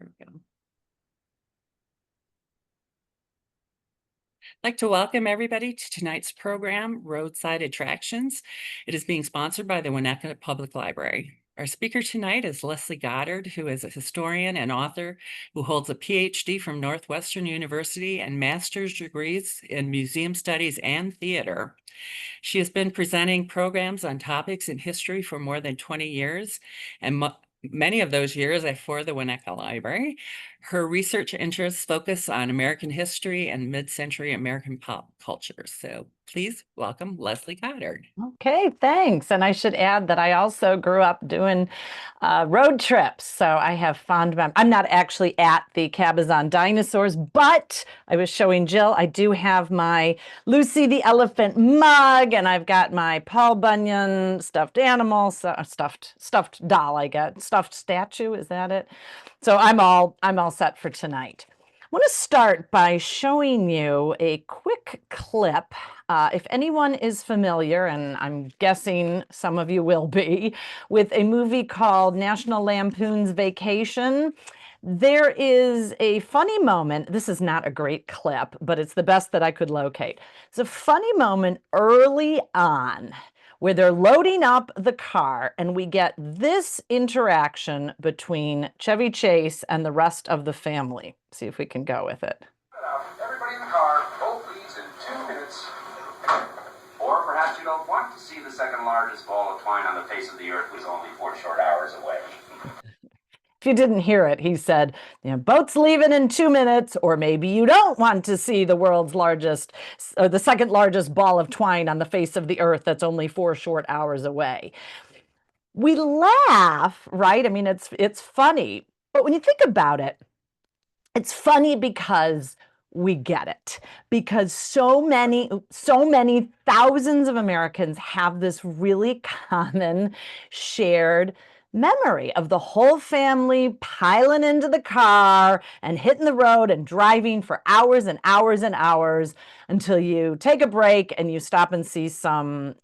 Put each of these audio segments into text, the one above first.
There we go. I'd like to welcome everybody to tonight's program, Roadside Attractions. It is being sponsored by the Winnetka Public Library. Our speaker tonight is Leslie Goddard, who is a historian and author who holds a Ph.D. from Northwestern University and master's degrees in museum studies and theater. She has been presenting programs on topics in history for more than 20 years, and many of those years are for the Winnetka Library. Her research interests focus on American history and mid-century American pop culture. So please welcome Leslie Goddard. Okay, thanks. And I should add that I also grew up doing road trips. So I have fond memories. I'm not actually at the Cabazon Dinosaurs, but I was showing Jill, I do have my Lucy the Elephant mug, and I've got my Paul Bunyan stuffed animal, stuffed doll, I got stuffed statue, is that it? So I'm all set for tonight. I want to start by showing you a quick clip. If anyone is familiar, and I'm guessing some of you will be, with a movie called National Lampoon's Vacation, there is a funny moment. This is not a great clip, but it's the best that I could locate. It's a funny moment early on where they're loading up the car, and we get this interaction between Chevy Chase and the rest of the family. See if we can go with it. Everybody in the car, both leads in 2 minutes. Or perhaps you don't want to see the second largest ball of twine on the face of the earth was only 4 short hours away. If you didn't hear it, he said, boat's leaving in 2 minutes, or maybe you don't want to see the world's largest, or the second largest ball of twine on the face of the earth that's only 4 short hours away. We laugh, right? I mean, it's funny, but when you think about it, it's funny because we get it, because so many thousands of Americans have this really common shared memory of the whole family piling into the car and hitting the road and driving for hours and hours and hours until you take a break and you stop and see some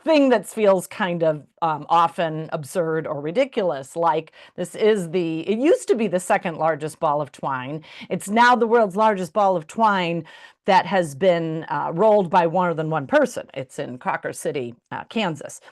thing that feels kind of often absurd or ridiculous, like it used to be the second largest ball of twine. It's now the world's largest ball of twine that has been rolled by more than one person. It's in Cawker City, Kansas.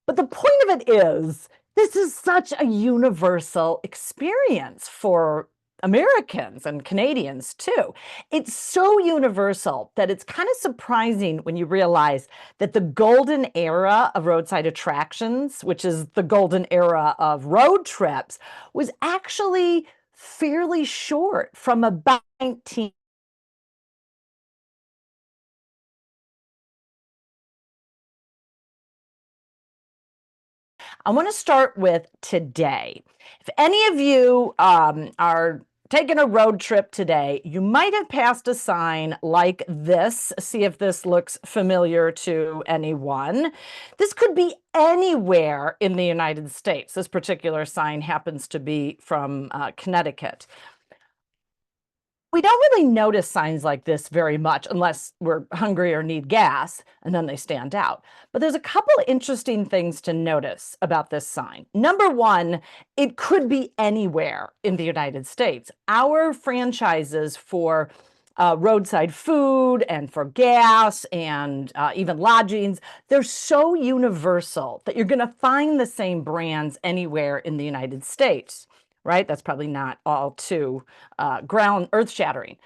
But the point of it is, this is such a universal experience for Americans and Canadians too. It's so universal that it's kind of surprising when you realize that the golden era of roadside attractions, which is the golden era of road trips, was actually fairly short, from about 19. I want to start with today. If any of you are taking a road trip today, you might have passed a sign like this. See if this looks familiar to anyone. This could be anywhere in the United States. This particular sign happens to be from Connecticut. We don't really notice signs like this very much unless we're hungry or need gas, and then they stand out. But there's a couple of interesting things to notice about this sign. Number one, it could be anywhere in the United States. Our franchises for roadside food and for gas and even lodgings, they're so universal that you're going to find the same brands anywhere in the United States. Right? That's probably not all too earth-shattering.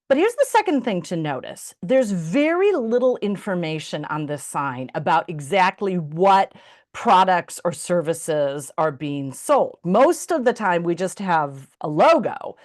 But here's the second thing to notice. There's very little information on this sign about exactly what products or services are being sold. Most of the time, we just have a logo,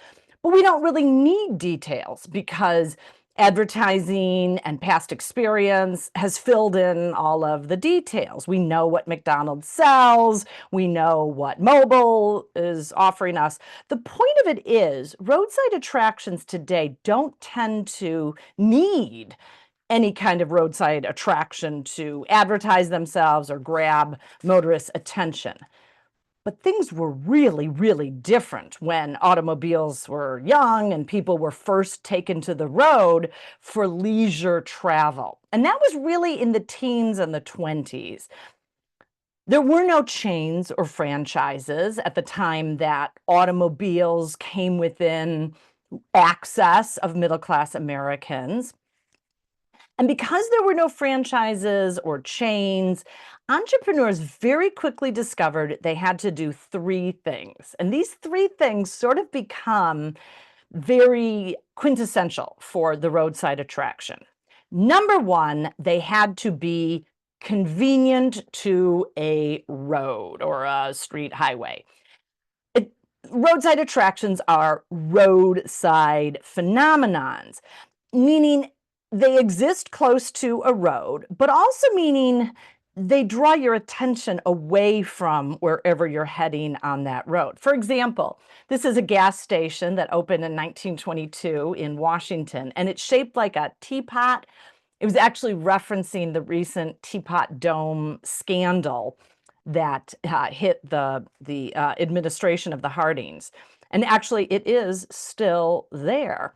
but we don't really need details because advertising and past experience has filled in all of the details. We know what McDonald's sells. We know what Mobil is offering us. The point of it is, roadside attractions today don't tend to need any kind of roadside attraction to advertise themselves or grab motorists' attention. But things were really, really different when automobiles were young and people were first taken to the road for leisure travel. And that was really in the teens and the 20s. There were no chains or franchises at the time that automobiles came within access of middle-class Americans. And because there were no franchises or chains, entrepreneurs very quickly discovered they had to do three things. And these three things sort of become very quintessential for the roadside attraction. Number one, they had to be convenient to a road or a street highway. Roadside attractions are roadside phenomenons, meaning they exist close to a road, but also meaning they draw your attention away from wherever you're heading on that road. For example, this is a gas station that opened in 1922 in Washington, and it's shaped like a teapot. It was actually referencing the recent Teapot Dome scandal that hit the administration of the Hardings. And actually, it is still there.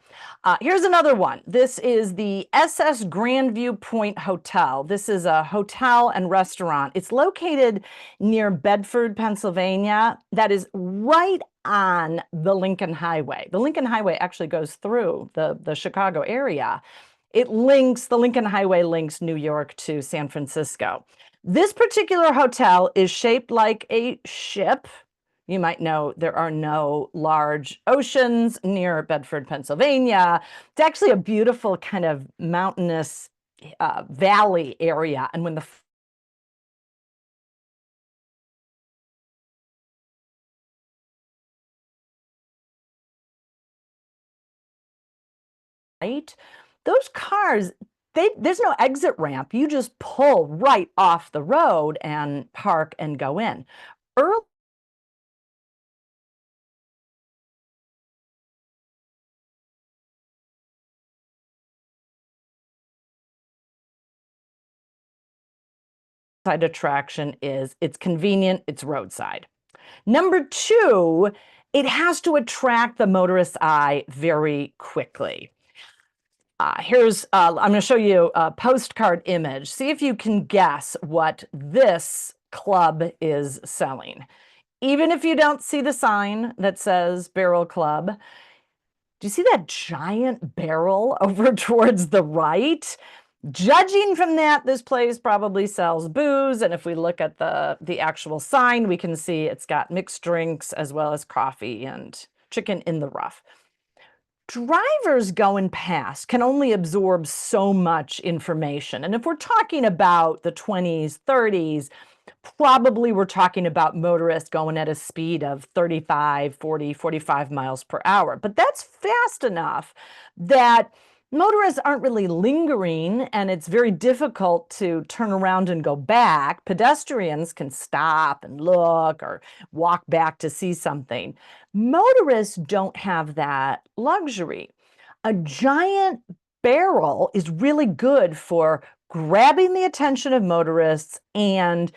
Here's another one. This is the SS Grandview Point Hotel. This is a hotel and restaurant. It's located near Bedford, Pennsylvania. That is right on the Lincoln Highway. The Lincoln Highway actually goes through the Chicago area. The Lincoln Highway links New York to San Francisco. This particular hotel is shaped like a ship. You might know there are no large oceans near Bedford, Pennsylvania. It's actually a beautiful kind of mountainous valley area. And when the those cars, there's no exit ramp. You just pull right off the road and park and go in. Early side attraction is it's convenient, it's roadside. Number two, it has to attract the motorist's eye very quickly. I'm going to show you a postcard image. See if you can guess what this club is selling. Even if you don't see the sign that says Barrel Club, do you see that giant barrel over towards the right? Judging from that, this place probably sells booze. And if we look at the actual sign, we can see it's got mixed drinks as well as coffee and chicken in the rough. Drivers going past can only absorb so much information. And if we're talking about the 20s, 30s, probably we're talking about motorists going at a speed of 35, 40, 45 miles per hour. But that's fast enough that motorists aren't really lingering, and it's very difficult to turn around and go back. Pedestrians can stop and look or walk back to see something. Motorists don't have that luxury. A giant barrel is really good for grabbing the attention of motorists and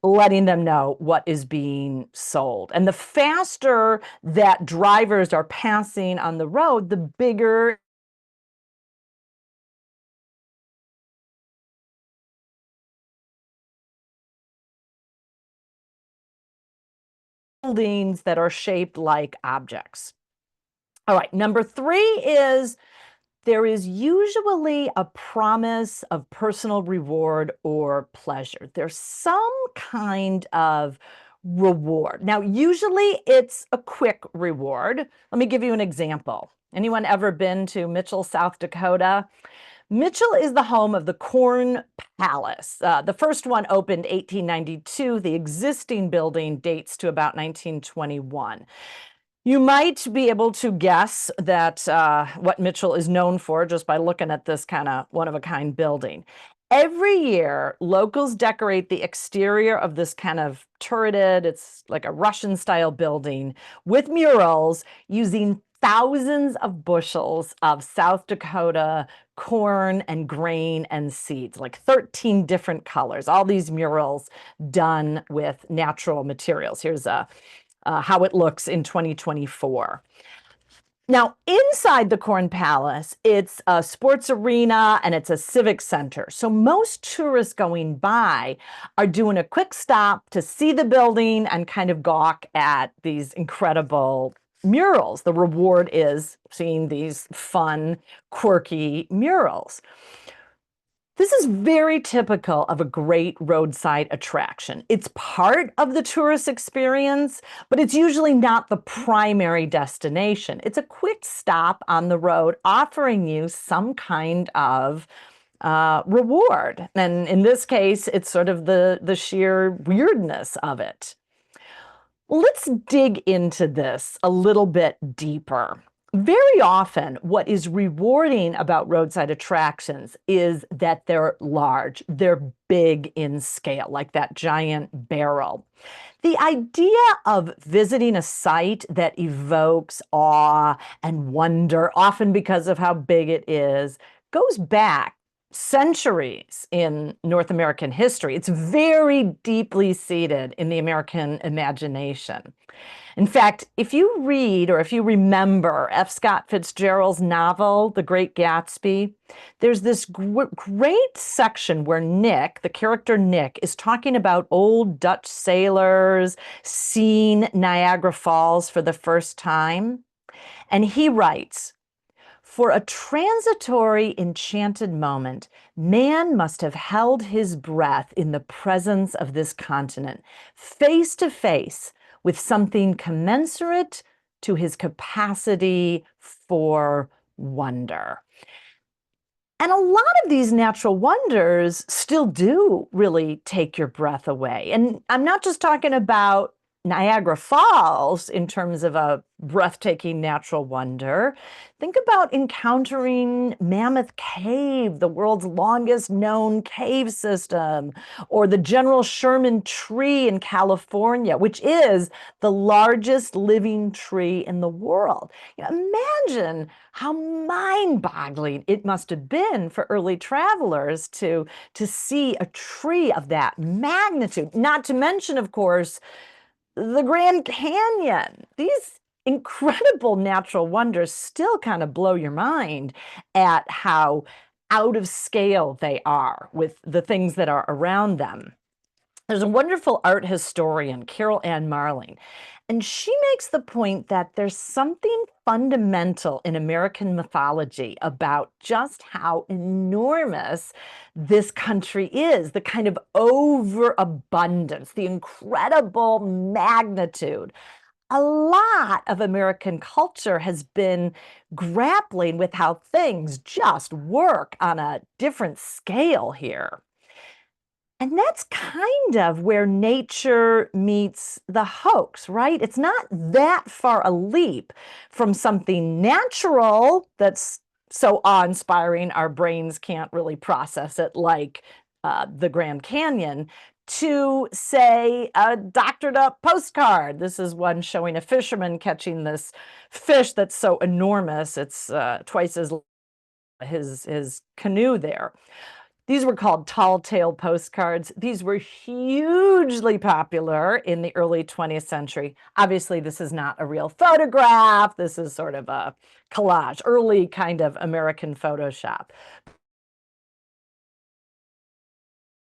letting them know what is being sold. And the faster that drivers are passing on the road, the bigger buildings that are shaped like objects. All right, number three is there is usually a promise of personal reward or pleasure. There's some kind of reward. Now, usually it's a quick reward. Let me give you an example. Anyone ever been to Mitchell, South Dakota? Mitchell is the home of the Corn Palace. The first one opened 1892. The existing building dates to about 1921. You might be able to guess that what Mitchell is known for just by looking at this kind of one-of-a-kind building. Every year, locals decorate the exterior of this kind of turreted, it's like a Russian-style building, with murals using thousands of bushels of South Dakota corn and grain and seeds, like 13 different colors, all these murals done with natural materials. Here's how it looks in 2024. Now, inside the Corn Palace, it's a sports arena and it's a civic center. So most tourists going by are doing a quick stop to see the building and kind of gawk at these incredible murals. The reward is seeing these fun, quirky murals. This is very typical of a great roadside attraction. It's part of the tourist experience, but it's usually not the primary destination. It's a quick stop on the road offering you some kind of reward. And in this case, it's sort of the sheer weirdness of it. Let's dig into this a little bit deeper. Very often, what is rewarding about roadside attractions is that they're large, they're big in scale, like that giant barrel. The idea of visiting a site that evokes awe and wonder, often because of how big it is, goes back centuries in North American history. It's very deeply seated in the American imagination. In fact, if you read or if you remember F. Scott Fitzgerald's novel, The Great Gatsby, there's this great section where Nick, the character Nick, is talking about old Dutch sailors seeing Niagara Falls for the first time. And he writes, "For a transitory, enchanted moment, man must have held his breath in the presence of this continent, face to face with something commensurate to his capacity for wonder." And a lot of these natural wonders still do really take your breath away. And I'm not just talking about Niagara Falls in terms of a breathtaking natural wonder. Think about encountering Mammoth Cave, the world's longest known cave system, or the General Sherman tree in California, which is the largest living tree in the world. Imagine how mind-boggling it must have been for early travelers to see a tree of that magnitude. Not to mention, of course, the Grand Canyon. These incredible natural wonders still kind of blow your mind at how out of scale they are with the things that are around them. There's a wonderful art historian, Carol Ann Marling, and she makes the point that there's something fundamental in American mythology about just how enormous this country is, the kind of overabundance, the incredible magnitude. A lot of American culture has been grappling with how things just work on a different scale here. And that's kind of where nature meets the hoax, right? It's not that far a leap from something natural that's so awe-inspiring our brains can't really process it, like the Grand Canyon, to, say, a doctored up postcard. This is one showing a fisherman catching this fish that's so enormous, it's twice as his canoe there. These were called tall tale postcards. These were hugely popular in the early 20th century. Obviously, this is not a real photograph. This is sort of a collage, early kind of American Photoshop.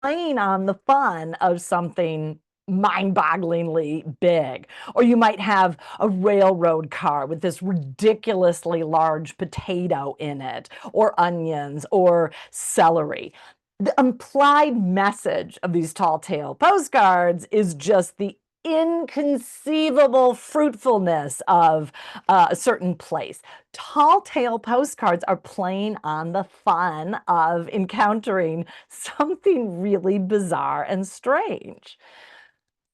Playing on the fun of something mind-bogglingly big. Or you might have a railroad car with this ridiculously large potato in it, or onions, or celery. The implied message of these tall tale postcards is just the inconceivable fruitfulness of a certain place. Tall tale postcards are playing on the fun of encountering something really bizarre and strange.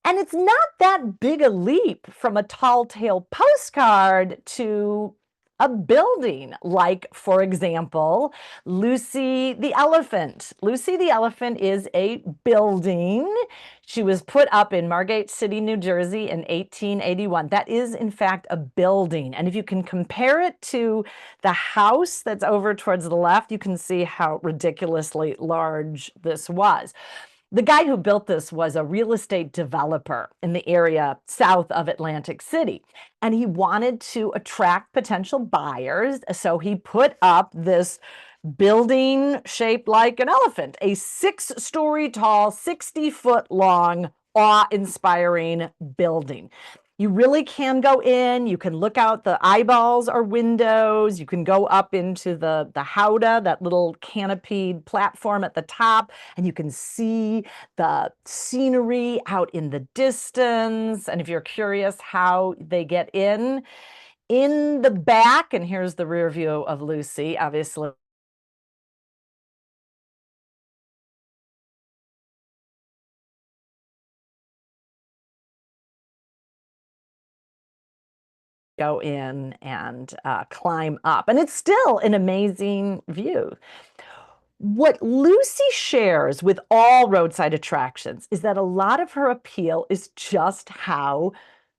And it's not that big a leap from a tall tale postcard to a building, like, for example, Lucy the Elephant. Lucy the Elephant is a building. She was put up in Margate City, New Jersey in 1881. That is, in fact, a building. And if you can compare it to the house that's over towards the left, you can see how ridiculously large this was. The guy who built this was a real estate developer in the area south of Atlantic City, and he wanted to attract potential buyers. So he put up this building shaped like an elephant, a 6-story tall, 60-foot long, awe-inspiring building. You really can go in, you can look out, the eyeballs are windows, you can go up into the howdah, that little canopied platform at the top, and you can see the scenery out in the distance. And if you're curious how they get in the back, and here's the rear view of Lucy, obviously. Go in and climb up, and it's still an amazing view. What Lucy shares with all roadside attractions is that a lot of her appeal is just how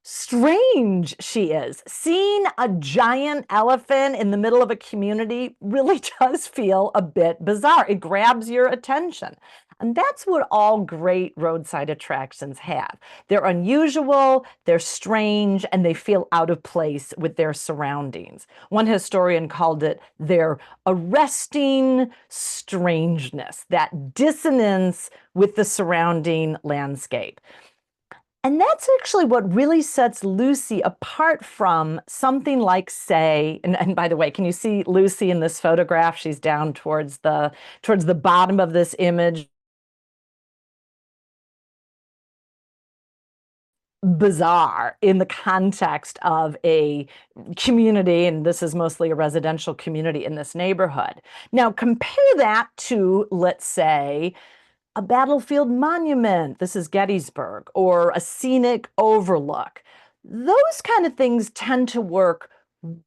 strange she is. Seeing a giant elephant in the middle of a community really does feel a bit bizarre. It grabs your attention. And that's what all great roadside attractions have. They're unusual, they're strange, and they feel out of place with their surroundings. One historian called it their arresting strangeness, that dissonance with the surrounding landscape. And that's actually what really sets Lucy apart from something like, say, and by the way, can you see Lucy in this photograph? She's down towards the bottom of this image. Bizarre in the context of a community, and this is mostly a residential community in this neighborhood. Now compare that to, let's say, a battlefield monument. This is Gettysburg, or a scenic overlook. Those kind of things tend to work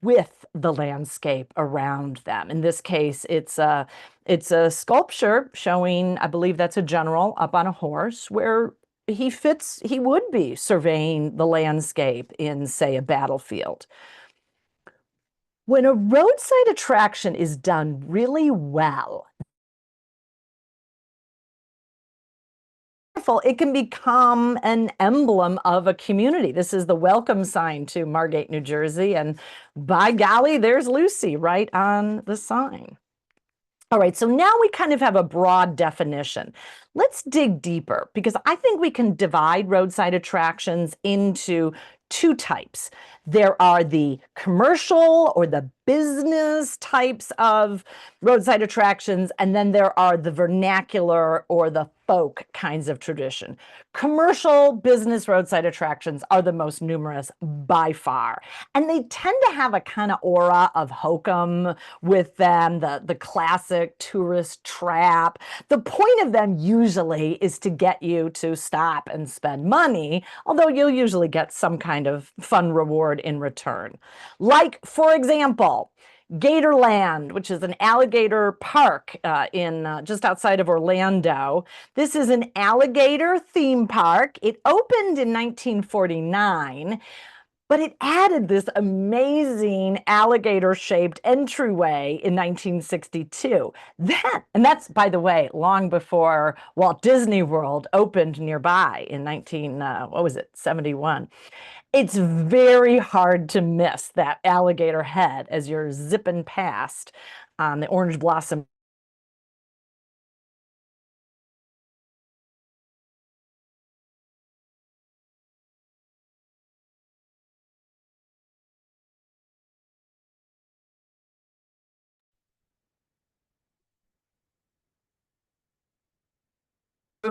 with the landscape around them. In this case, it's a sculpture showing, I believe that's a general up on a horse, where he would be surveying the landscape in, say, a battlefield. When a roadside attraction is done really well, it can become an emblem of a community. This is the welcome sign to Margate, New Jersey, and by golly, there's Lucy right on the sign. All right, so now we kind of have a broad definition. Let's dig deeper, because I think we can divide roadside attractions into 2 types. There are the commercial or the business types of roadside attractions, and then there are the vernacular or the folk kinds of tradition. Commercial business roadside attractions are the most numerous by far, and they tend to have a kind of aura of hokum with them, the classic tourist trap. The point of them usually is to get you to stop and spend money, although you'll usually get some kind of fun reward in return. Like, for example, Gatorland, which is an alligator park in just outside of Orlando. This is an alligator theme park. It opened in 1949. But it added this amazing alligator-shaped entryway in 1962. And that's, by the way, long before Walt Disney World opened nearby in 71. It's very hard to miss that alligator head as you're zipping past the orange blossom.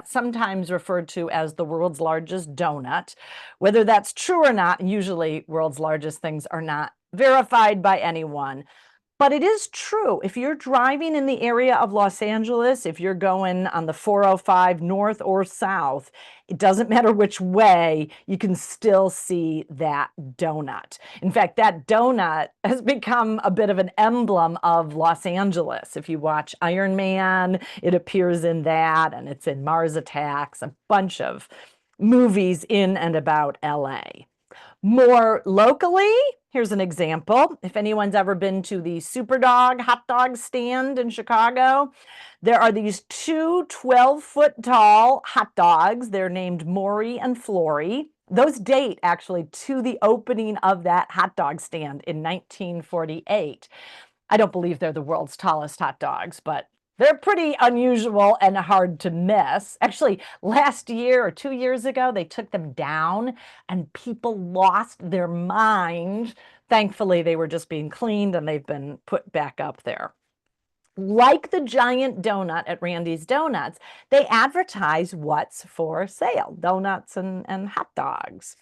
Sometimes referred to as the world's largest donut. Whether that's true or not, usually world's largest things are not verified by anyone. But it is true. If you're driving in the area of Los Angeles, if you're going on the 405 north or south, it doesn't matter which way, you can still see that donut. In fact, that donut has become a bit of an emblem of Los Angeles. If you watch Iron Man, it appears in that, and it's in Mars Attacks, a bunch of movies in and about LA. More locally, here's an example. If anyone's ever been to the Superdog hot dog stand in Chicago, there are these two 12-foot tall hot dogs. They're named Maury and Flory. Those date actually to the opening of that hot dog stand in 1948. I don't believe they're the world's tallest hot dogs, but they're pretty unusual and hard to miss. Actually, last year or 2 years ago, they took them down and people lost their mind. Thankfully, they were just being cleaned and they've been put back up there. Like the giant donut at Randy's Donuts, they advertise what's for sale, donuts and hot dogs.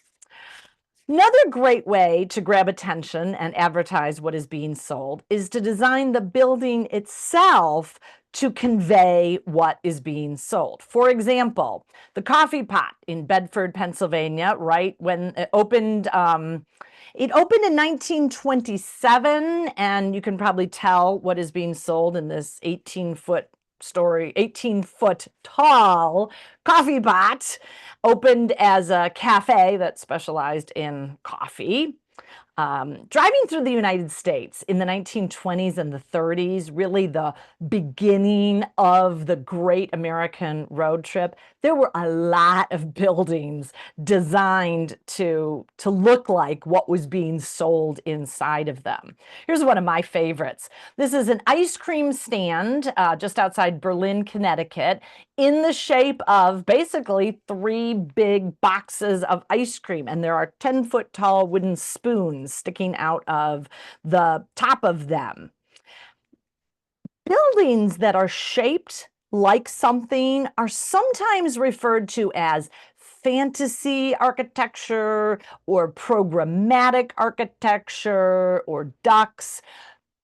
Another great way to grab attention and advertise what is being sold is to design the building itself to convey what is being sold. For example, the Coffee Pot in Bedford, Pennsylvania, right when it opened in 1927, and you can probably tell what is being sold in this 18-foot tall coffee pot. Opened as a cafe that specialized in coffee. Driving through the United States in the 1920s and the 30s, really the beginning of the great American road trip, there were a lot of buildings designed to look like what was being sold inside of them. Here's one of my favorites. This is an ice cream stand just outside Berlin, Connecticut, in the shape of basically 3 big boxes of ice cream. And there are 10-foot tall wooden spoons sticking out of the top of them. Buildings that are shaped like something are sometimes referred to as fantasy architecture or programmatic architecture or ducks.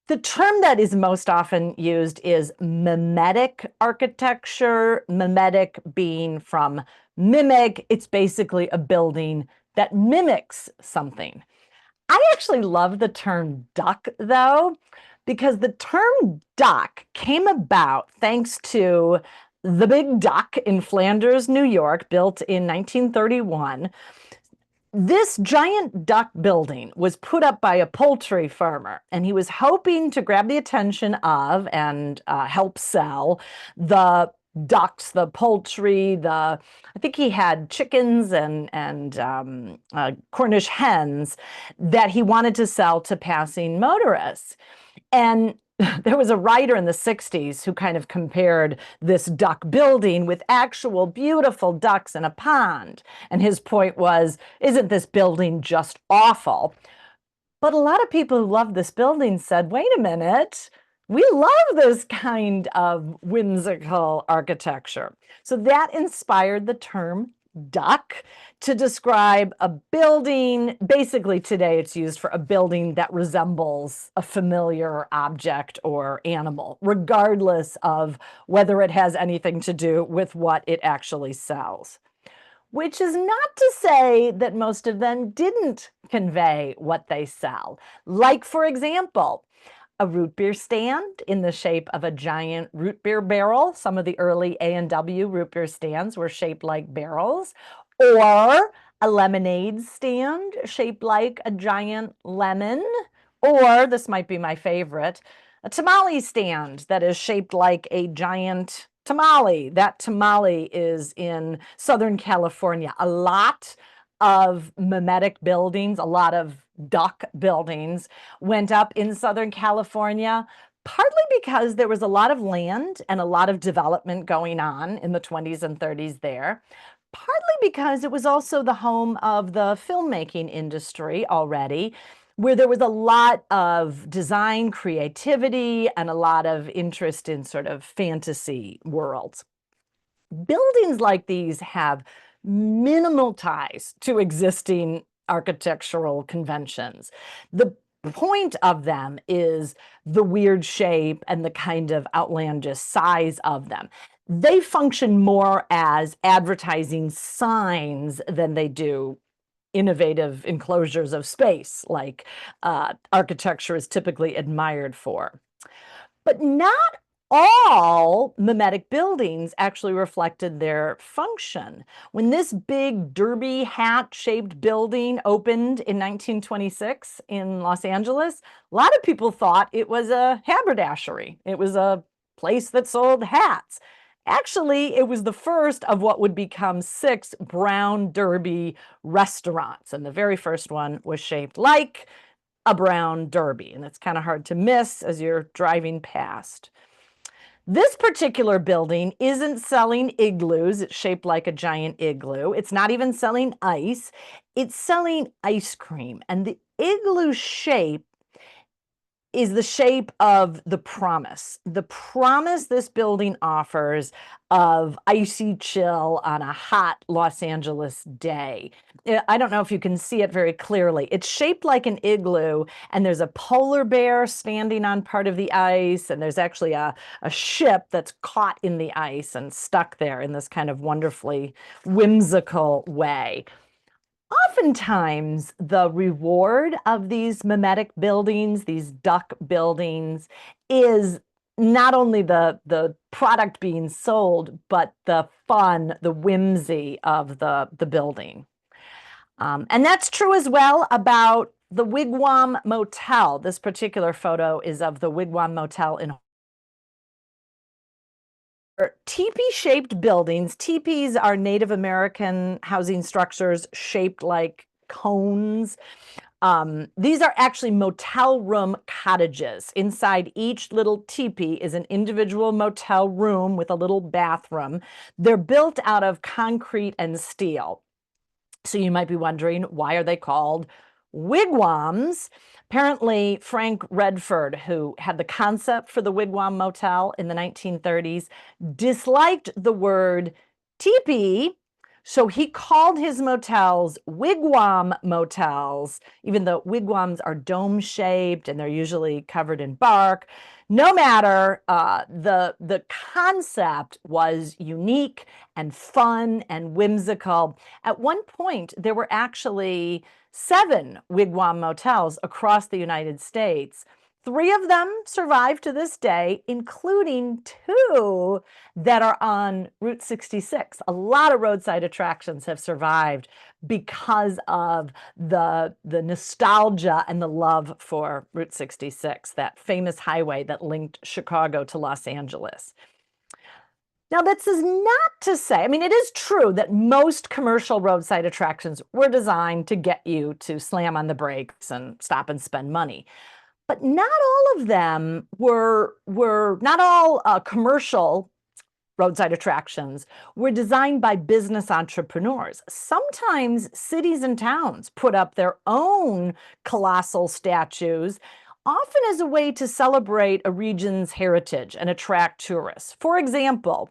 The term that is most often used is mimetic architecture, mimetic being from mimic. It's basically a building that mimics something. I actually love the term duck, though, because the term duck came about thanks to the Big Duck in Flanders, New York, built in 1931. This giant duck building was put up by a poultry farmer, and he was hoping to grab the attention of and help sell the ducks, the poultry, I think he had chickens and Cornish hens that he wanted to sell to passing motorists. And there was a writer in the 60s who kind of compared this duck building with actual beautiful ducks in a pond. And his point was, isn't this building just awful? But a lot of people who loved this building said, wait a minute, we love this kind of whimsical architecture. So that inspired the term duck to describe a building. Basically, today it's used for a building that resembles a familiar object or animal, regardless of whether it has anything to do with what it actually sells. Which is not to say that most of them didn't convey what they sell. Like, for example, a root beer stand in the shape of a giant root beer barrel. Some of the early A&W root beer stands were shaped like barrels. Or a lemonade stand shaped like a giant lemon. Or, this might be my favorite, a tamale stand that is shaped like a giant tamale. That tamale is in Southern California. A lot of mimetic buildings, a lot of duck buildings went up in Southern California, partly because there was a lot of land and a lot of development going on in the 20s and 30s there, partly because it was also the home of the filmmaking industry already, where there was a lot of design creativity and a lot of interest in sort of fantasy worlds. Buildings like these have minimal ties to existing architectural conventions. The point of them is the weird shape and the kind of outlandish size of them. They function more as advertising signs than they do innovative enclosures of space, like architecture is typically admired for. But not all mimetic buildings actually reflected their function. When this big derby hat-shaped building opened in 1926 in Los Angeles, a lot of people thought it was a haberdashery. It was a place that sold hats. Actually, it was the first of what would become 6 brown derby restaurants, and the very first one was shaped like a brown derby, and it's kind of hard to miss as you're driving past. This particular building isn't selling igloos. It's shaped like a giant igloo. It's not even selling ice. It's selling ice cream. And the igloo shape is the shape of the promise this building offers of icy chill on a hot Los Angeles day. I don't know if you can see it very clearly. It's shaped like an igloo, and there's a polar bear standing on part of the ice, and there's actually a ship that's caught in the ice and stuck there in this kind of wonderfully whimsical way. Oftentimes, the reward of these mimetic buildings, these duck buildings, is not only the product being sold, but the fun, the whimsy of the building. And that's true as well about the Wigwam Motel. This particular photo is of the Wigwam Motel in teepee-shaped buildings. Teepees are Native American housing structures shaped like cones. These are actually motel room cottages. Inside each little teepee is an individual motel room with a little bathroom. They're built out of concrete and steel. So you might be wondering, why are they called wigwams? Apparently, Frank Redford, who had the concept for the Wigwam Motel in the 1930s, disliked the word teepee, so he called his motels wigwam motels, even though wigwams are dome-shaped and they're usually covered in bark. No matter, the concept was unique and fun and whimsical. At one point, there were actually 7 wigwam motels across the United States. 3 of them survive to this day, including 2 that are on Route 66. A lot of roadside attractions have survived because of the nostalgia and the love for Route 66, that famous highway that linked Chicago to Los Angeles. Now, this is not to say, I mean, it is true that most commercial roadside attractions were designed to get you to slam on the brakes and stop and spend money. But not all of them were not all commercial roadside attractions were designed by business entrepreneurs. Sometimes cities and towns put up their own colossal statues, often as a way to celebrate a region's heritage and attract tourists. For example,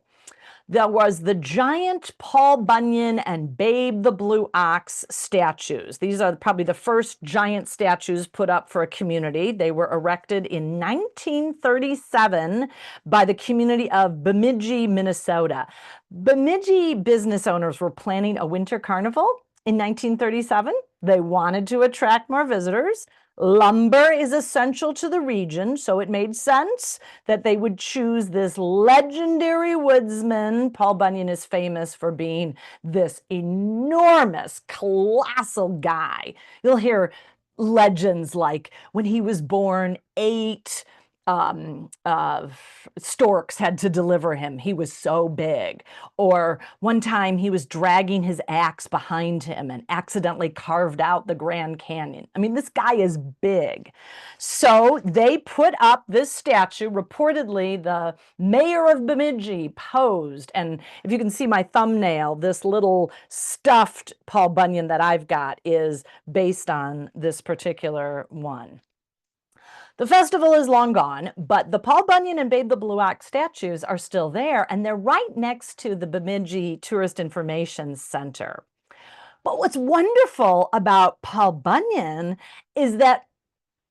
there was the giant Paul Bunyan and Babe the Blue Ox statues. These are probably the first giant statues put up for a community. They were erected in 1937 by the community of Bemidji, Minnesota. Bemidji business owners were planning a winter carnival in 1937. They wanted to attract more visitors. Lumber is essential to the region, so it made sense that they would choose this legendary woodsman. Paul Bunyan is famous for being this enormous, colossal guy. You'll hear legends like when he was born, 8 storks had to deliver him. He was so big. Or one time he was dragging his axe behind him and accidentally carved out the Grand Canyon. I mean, this guy is big. So they put up this statue. Reportedly, the mayor of Bemidji posed. And if you can see my thumbnail, this little stuffed Paul Bunyan that I've got is based on this particular one. The festival is long gone, but the Paul Bunyan and Babe the Blue Ox statues are still there, and they're right next to the Bemidji Tourist Information Center. But what's wonderful about Paul Bunyan is that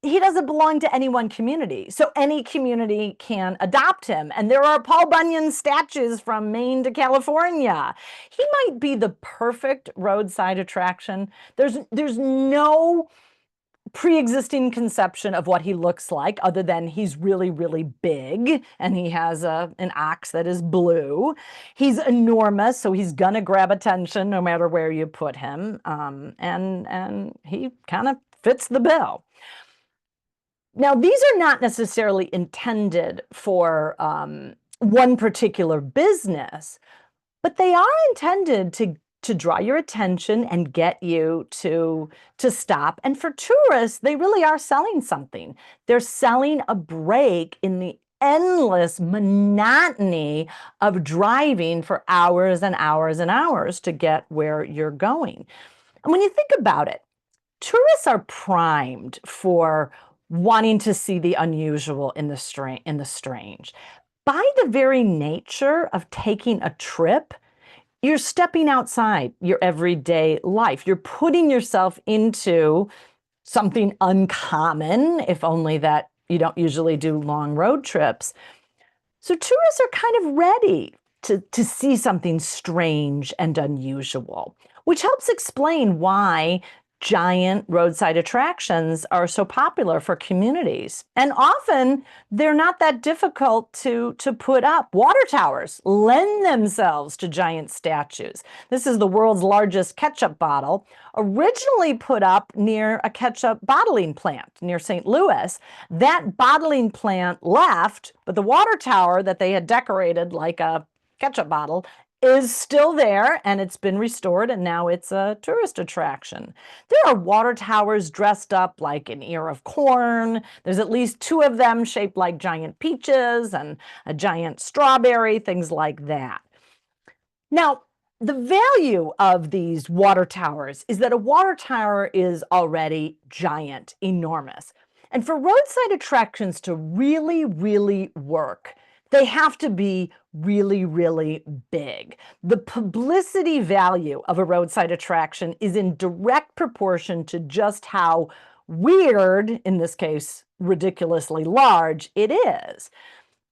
he doesn't belong to any one community, so any community can adopt him. And there are Paul Bunyan statues from Maine to California. He might be the perfect roadside attraction. There's no pre-existing conception of what he looks like, other than he's really, really big and he has an ox that is blue. He's enormous, so he's gonna grab attention no matter where you put him, and he kind of fits the bill. Now, these are not necessarily intended for one particular business, but they are intended to draw your attention and get you to stop. And for tourists, they really are selling something. They're selling a break in the endless monotony of driving for hours and hours and hours to get where you're going. And when you think about it, tourists are primed for wanting to see the unusual in the strange. By the very nature of taking a trip, you're stepping outside your everyday life. You're putting yourself into something uncommon, if only that you don't usually do long road trips. So tourists are kind of ready to see something strange and unusual, which helps explain why giant roadside attractions are so popular for communities. And often they're not that difficult to put up. Water towers lend themselves to giant statues. This is the world's largest ketchup bottle, originally put up near a ketchup bottling plant near St. Louis. That bottling plant left, but the water tower that they had decorated like a ketchup bottle is still there, and it's been restored, and now it's a tourist attraction. There are water towers dressed up like an ear of corn. There's at least 2 of them shaped like giant peaches and a giant strawberry, things like that. Now, the value of these water towers is that a water tower is already giant, enormous. And for roadside attractions to really, really work, they have to be really, really big. The publicity value of a roadside attraction is in direct proportion to just how weird, in this case, ridiculously large, it is.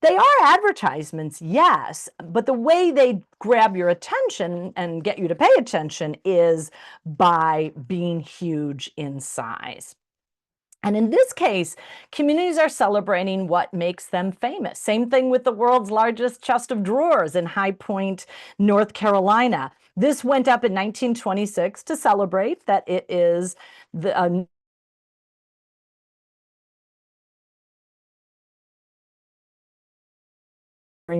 They are advertisements, yes, but the way they grab your attention and get you to pay attention is by being huge in size. And in this case, communities are celebrating what makes them famous. Same thing with the world's largest chest of drawers in High Point, North Carolina. This went up in 1926 to celebrate that it is the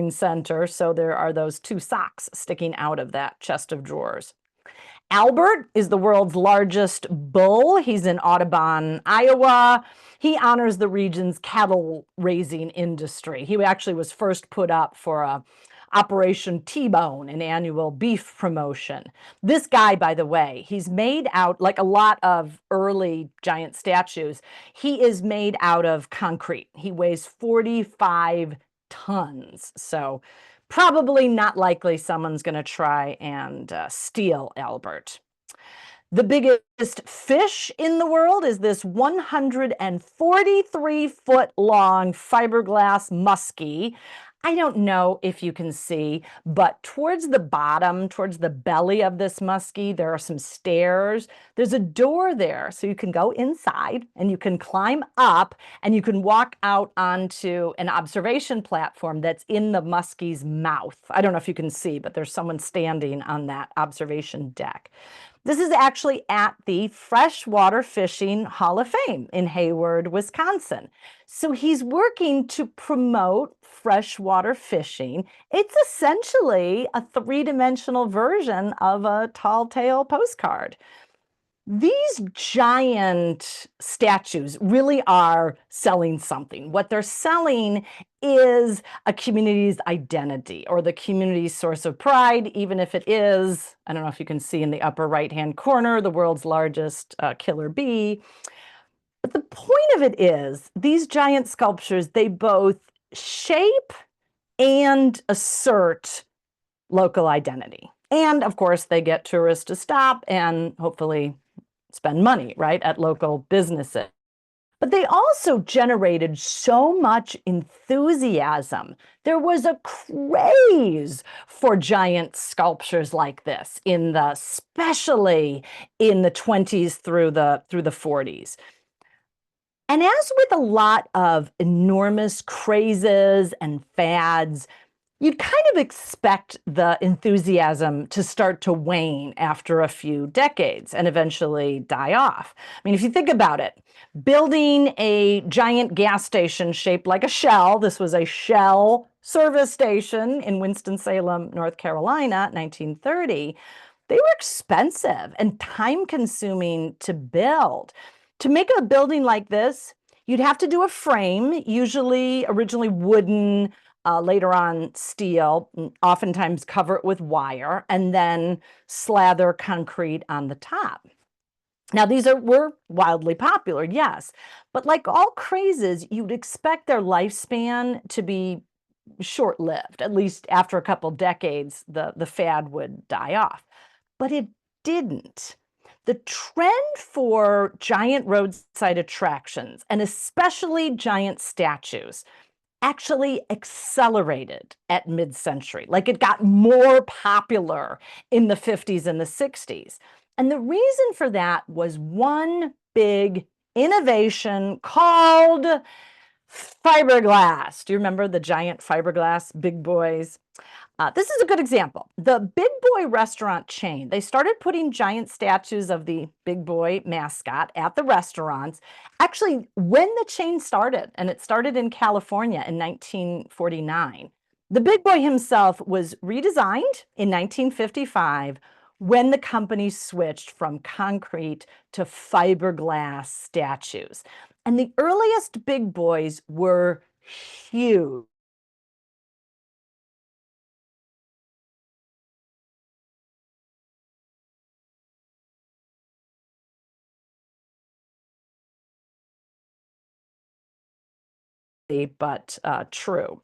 center, so there are those 2 socks sticking out of that chest of drawers. Albert is the world's largest bull. He's in Audubon, Iowa. He honors the region's cattle raising industry. He actually was first put up for Operation T-Bone, an annual beef promotion. This guy, by the way, he's made out, like a lot of early giant statues, he is made out of concrete. He weighs 45 tons. So probably not likely someone's going to try and steal Albert. The biggest fish in the world is this 143-foot long fiberglass muskie. I don't know if you can see, but towards the bottom, towards the belly of this muskie, there are some stairs. There's a door there, so you can go inside and you can climb up and you can walk out onto an observation platform that's in the muskie's mouth. I don't know if you can see, but there's someone standing on that observation deck. This is actually at the Freshwater Fishing Hall of Fame in Hayward, Wisconsin. So he's working to promote freshwater fishing. It's essentially a 3-dimensional version of a tall tale postcard. These giant statues really are selling something. What they're selling is a community's identity or the community's source of pride, even if it is, I don't know if you can see in the upper right-hand corner, the world's largest killer bee. But the point of it is, these giant sculptures, they both shape and assert local identity. And of course, they get tourists to stop and hopefully spend money, right, at local businesses. But they also generated so much enthusiasm. There was a craze for giant sculptures like this especially in the 20s through the 40s. And as with a lot of enormous crazes and fads, you'd kind of expect the enthusiasm to start to wane after a few decades and eventually die off. I mean, if you think about it, building a giant gas station shaped like a shell, this was a Shell service station in Winston-Salem, North Carolina, 1930, they were expensive and time-consuming to build. To make a building like this, you'd have to do a frame, usually originally wooden, later on steel, oftentimes cover it with wire, and then slather concrete on the top. Now, these were wildly popular, yes, but like all crazes, you'd expect their lifespan to be short-lived. At least after a couple decades, the fad would die off. But it didn't. The trend for giant roadside attractions, and especially giant statues, actually accelerated at mid-century. Like it got more popular in the 50s and the 60s. And the reason for that was one big innovation called fiberglass. Do you remember the giant fiberglass big boys? This is a good example. The Big Boy restaurant chain, they started putting giant statues of the Big Boy mascot at the restaurants. Actually, when the chain started, and it started in California in 1949, the Big Boy himself was redesigned in 1955 when the company switched from concrete to fiberglass statues. And the earliest Big Boys were huge. But true.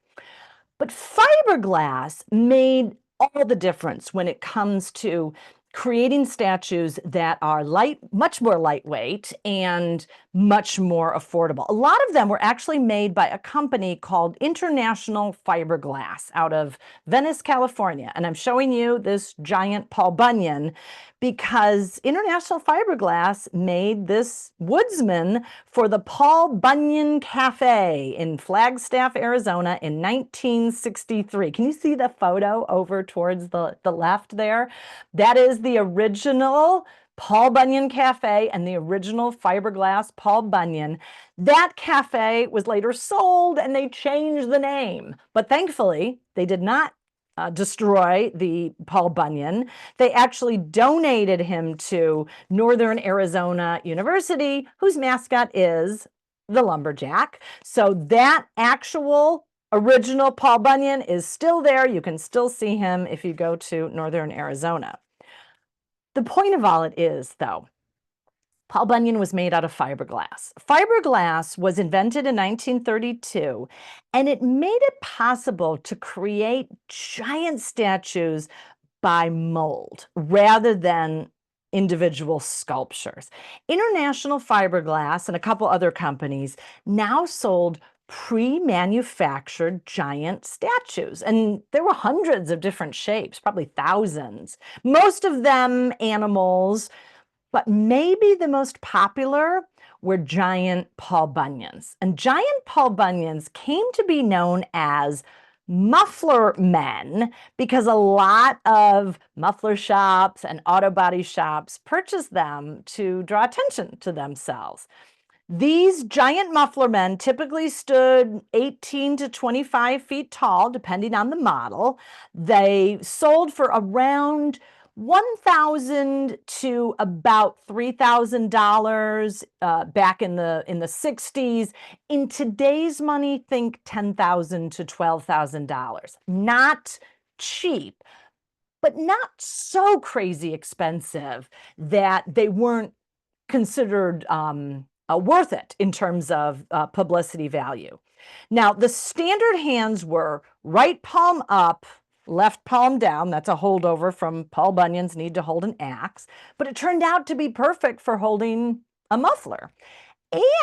But fiberglass made all the difference when it comes to creating statues that are much more lightweight and much more affordable. A lot of them were actually made by a company called International Fiberglass out of Venice, California. And I'm showing you this giant Paul Bunyan because International Fiberglass made this woodsman for the Paul Bunyan Cafe in Flagstaff, Arizona in 1963. Can you see the photo over towards the left there? That is the original Paul Bunyan Cafe and the original fiberglass Paul Bunyan. That cafe was later sold and they changed the name. But thankfully, they did not destroy the Paul Bunyan. They actually donated him to Northern Arizona University, whose mascot is the lumberjack. So that actual original Paul Bunyan is still there. You can still see him if you go to Northern Arizona. The point of all it is, though, Paul Bunyan was made out of fiberglass. Fiberglass was invented in 1932, and it made it possible to create giant statues by mold rather than individual sculptures. International Fiberglass and a couple other companies now sold pre-manufactured giant statues, and there were hundreds of different shapes, probably thousands, most of them animals. But maybe the most popular were giant Paul Bunyans. And giant Paul Bunyans came to be known as muffler men because a lot of muffler shops and auto body shops purchased them to draw attention to themselves. These giant muffler men typically stood 18 to 25 feet tall, depending on the model. They sold for around $1,000 to about $3,000 back in the 60s. In today's money, think $10,000 to $12,000. Not cheap, but not so crazy expensive that they weren't considered worth it in terms of publicity value. Now, the standard hands were right palm up, left palm down. That's a holdover from Paul Bunyan's need to hold an axe, but it turned out to be perfect for holding a muffler.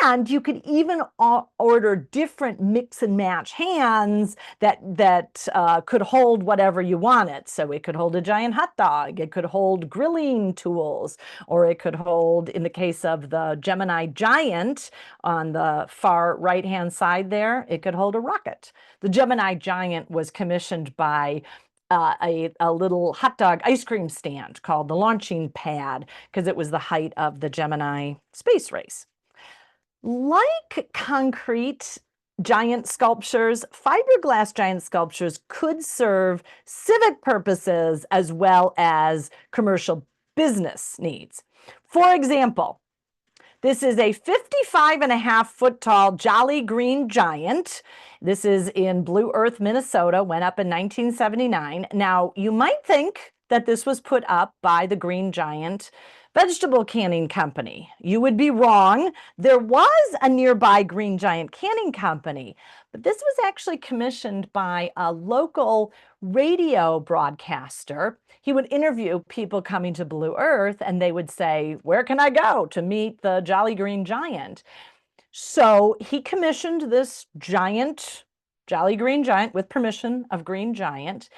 And you could even order different mix and match hands that could hold whatever you wanted. So it could hold a giant hot dog, it could hold grilling tools, or it could hold, in the case of the Gemini Giant on the far right-hand side there, it could hold a rocket. The Gemini Giant was commissioned by a little hot dog ice cream stand called the launching pad, because it was the height of the Gemini space race. Like concrete giant sculptures, fiberglass giant sculptures could serve civic purposes as well as commercial business needs. For example, this is a 55.5-foot tall Jolly Green Giant. This is in Blue Earth, Minnesota, went up in 1979. Now, you might think that this was put up by the Green Giant vegetable canning company. You would be wrong. There was a nearby Green Giant canning company, but this was actually commissioned by a local radio broadcaster. He would interview people coming to Blue Earth, and they would say, "Where can I go to meet the Jolly Green Giant?" So he commissioned this giant, Jolly Green Giant, with permission of Green Giant,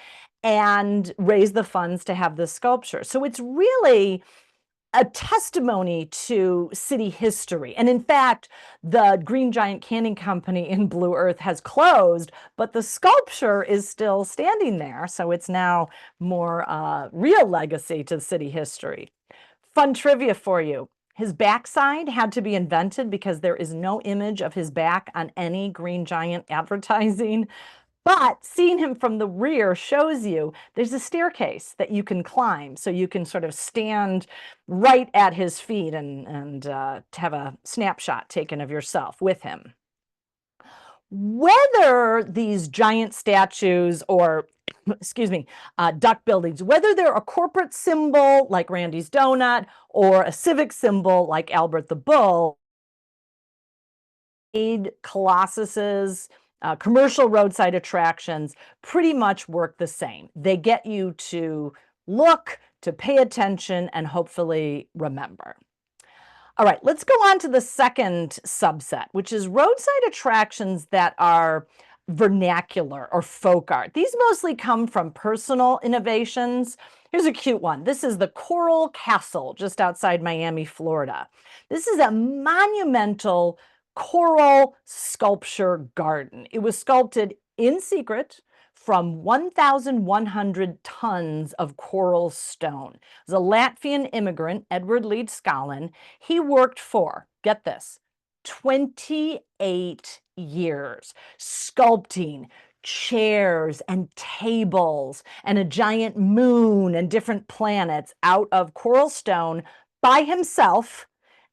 and raised the funds to have this sculpture. So it's really a testimony to city history. And in fact, the Green Giant Canning Company in Blue Earth has closed, but the sculpture is still standing there. So it's now more real legacy to city history. Fun trivia for you. His backside had to be invented because there is no image of his back on any Green Giant advertising. But seeing him from the rear shows you there's a staircase that you can climb, so you can sort of stand right at his feet and have a snapshot taken of yourself with him. Whether these giant statues or, excuse me, duck buildings, whether they're a corporate symbol like Randy's Donut or a civic symbol like Albert the Bull, colossuses, commercial roadside attractions pretty much work the same. They get you to look, to pay attention, and hopefully remember. All right, let's go on to the second subset, which is roadside attractions that are vernacular or folk art. These mostly come from personal innovations. Here's a cute one. This is the Coral Castle just outside Miami, Florida. This is a monumental coral sculpture garden. It was sculpted in secret from 1,100 tons of coral stone. It was a Latvian immigrant, Edward Leeds Scollin. He worked for, get this, 28 years sculpting chairs and tables and a giant moon and different planets out of coral stone by himself.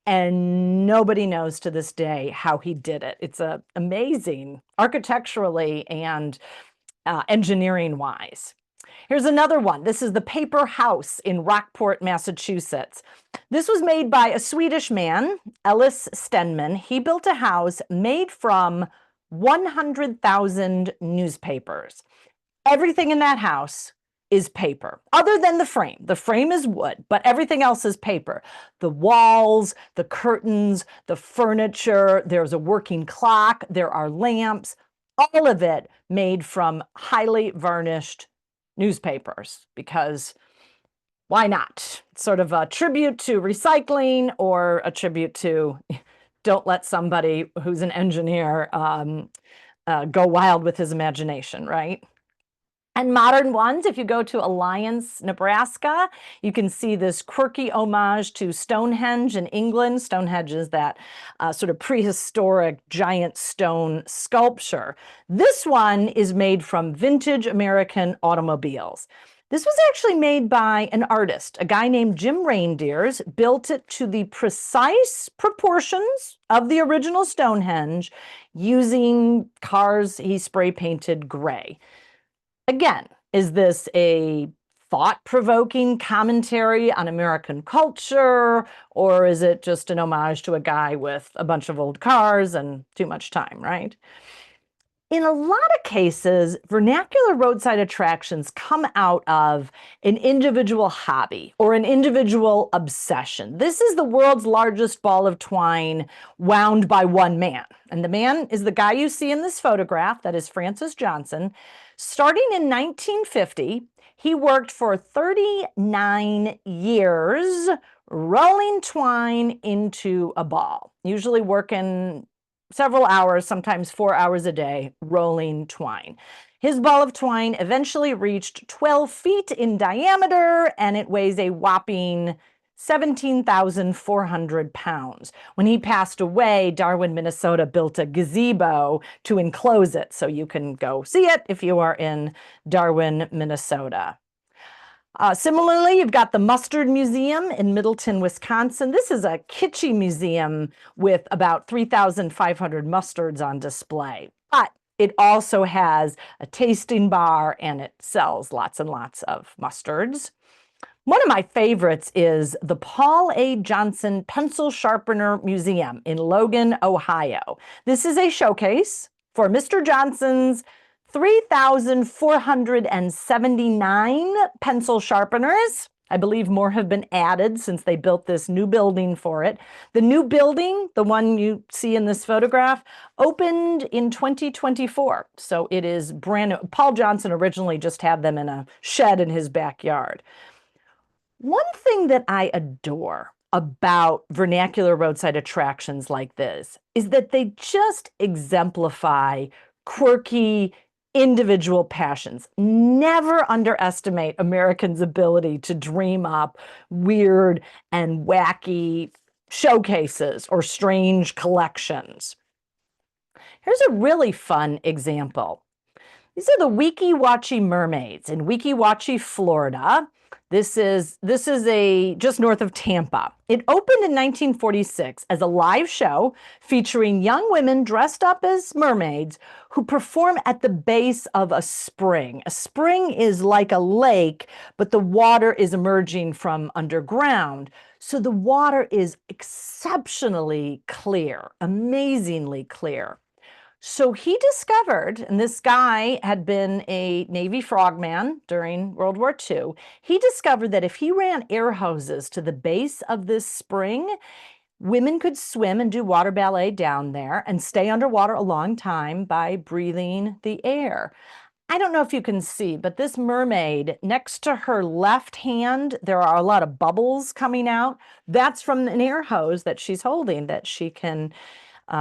And nobody knows to this day how he did it. It's amazing architecturally and engineering-wise. Here's another one. This is the Paper House in Rockport, Massachusetts. This was made by a Swedish man, Ellis Stenman. He built a house made from 100,000 newspapers. Everything in that house is paper, other than the frame. The frame is wood, but everything else is paper. The walls, the curtains, the furniture, there's a working clock, there are lamps, all of it made from highly varnished newspapers, because why not? Sort of a tribute to recycling, or a tribute to don't let somebody who's an engineer go wild with his imagination, right? And modern ones, if you go to Alliance, Nebraska, you can see this quirky homage to Stonehenge in England. Stonehenge is that sort of prehistoric giant stone sculpture. This one is made from vintage American automobiles. This was actually made by an artist, a guy named Jim Reindeers, built it to the precise proportions of the original Stonehenge using cars he spray painted gray. Again, is this a thought-provoking commentary on American culture, or is it just an homage to a guy with a bunch of old cars and too much time, right? In a lot of cases, vernacular roadside attractions come out of an individual hobby or an individual obsession. This is the world's largest ball of twine wound by one man. And the man is the guy you see in this photograph, that is Francis Johnson. Starting in 1950, he worked for 39 years rolling twine into a ball, usually working several hours, sometimes 4 hours a day, rolling twine. His ball of twine eventually reached 12 feet in diameter, and it weighs a whopping 17,400 pounds. When he passed away, Darwin, Minnesota built a gazebo to enclose it, so you can go see it if you are in Darwin, Minnesota. Similarly, you've got the Mustard Museum in Middleton, Wisconsin. This is a kitschy museum with about 3,500 mustards on display. But it also has a tasting bar and it sells lots and lots of mustards. One of my favorites is the Paul A. Johnson Pencil Sharpener Museum in Logan, Ohio. This is a showcase for Mr. Johnson's 3,479 pencil sharpeners. I believe more have been added since they built this new building for it. The new building, the one you see in this photograph, opened in 2024. So it is brand new. Paul Johnson originally just had them in a shed in his backyard. One thing that I adore about vernacular roadside attractions like this is that they just exemplify quirky, individual passions. Never underestimate Americans' ability to dream up weird and wacky showcases or strange collections. Here's a really fun example. These are the Weeki-Wachee mermaids in Weeki-Wachee, Florida. This is just north of Tampa. It opened in 1946 as a live show featuring young women dressed up as mermaids who perform at the base of a spring. A spring is like a lake, but the water is emerging from underground. So the water is exceptionally clear, amazingly clear. So he discovered, and this guy had been a Navy frogman during World War II, he discovered that if he ran air hoses to the base of this spring, women could swim and do water ballet down there and stay underwater a long time by breathing the air. I don't know if you can see, but this mermaid, next to her left hand, there are a lot of bubbles coming out. That's from an air hose that she's holding that she can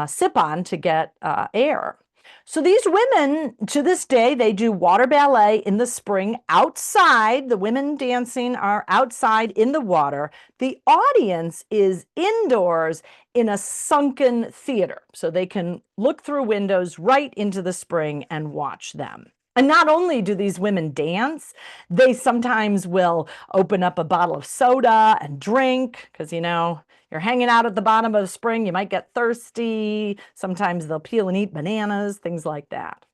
sip on to get air. So these women, to this day, they do water ballet in the spring outside. The women dancing are outside in the water. The audience is indoors in a sunken theater, so they can look through windows right into the spring and watch them. And not only do these women dance, they sometimes will open up a bottle of soda and drink, because, you know, you're hanging out at the bottom of the spring, you might get thirsty. Sometimes they'll peel and eat bananas, things like that.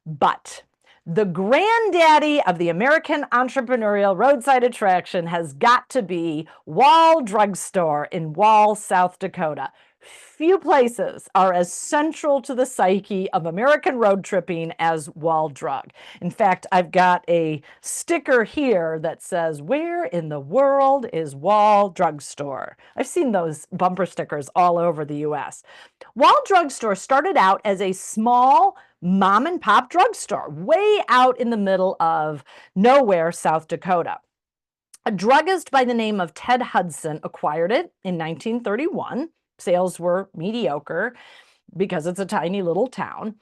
But the granddaddy of the American entrepreneurial roadside attraction has got to be Wall Drugstore in Wall, South Dakota. Few places are as central to the psyche of American road tripping as Wall Drug. In fact, I've got a sticker here that says, "Where in the world is Wall Drugstore?" I've seen those bumper stickers all over the US. Wall Drugstore started out as a small mom and pop drugstore way out in the middle of nowhere, South Dakota. A druggist by the name of Ted Hudson acquired it in 1931. Sales were mediocre because it's a tiny little town.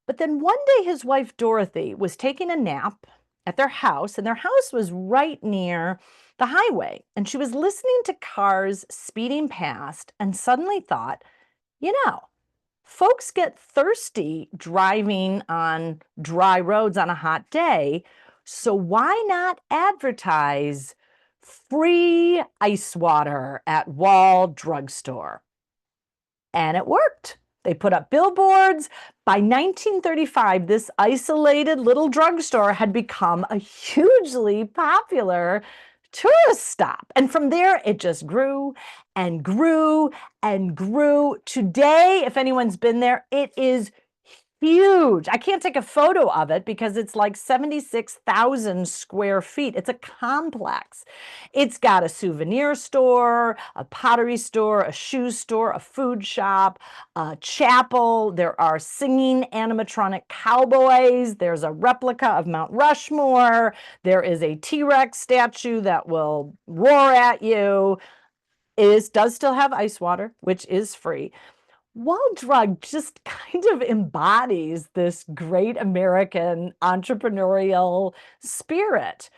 But then one day his wife Dorothy was taking a nap at their house, and their house was right near the highway. And she was listening to cars speeding past and suddenly thought, you know, folks get thirsty driving on dry roads on a hot day, so why not advertise free ice water at Wall Drugstore? And it worked. They put up billboards. By 1935, this isolated little drugstore had become a hugely popular tourist stop. And from there, it just grew and grew and grew. Today, if anyone's been there, it is huge. I can't take a photo of it because it's like 76,000 square feet. It's a complex. It's got a souvenir store, a pottery store, a shoe store, a food shop, a chapel. There are singing animatronic cowboys. There's a replica of Mount Rushmore. There is a T-Rex statue that will roar at you. It does still have ice water, which is free. Wall Drug just kind of embodies this great American entrepreneurial spirit.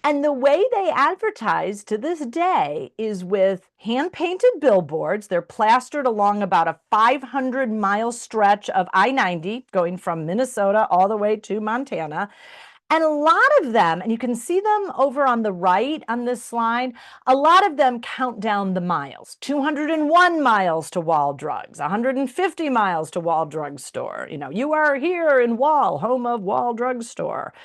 And the way they advertise to this day is with hand-painted billboards. They're plastered along about a 500-mile stretch of I-90 going from Minnesota all the way to Montana. And a lot of them, and you can see them over on the right on this slide, a lot of them count down the miles. 201 miles to Wall Drugs, 150 miles to Wall Drug Store. You know, you are here in Wall, home of Wall Drug Store.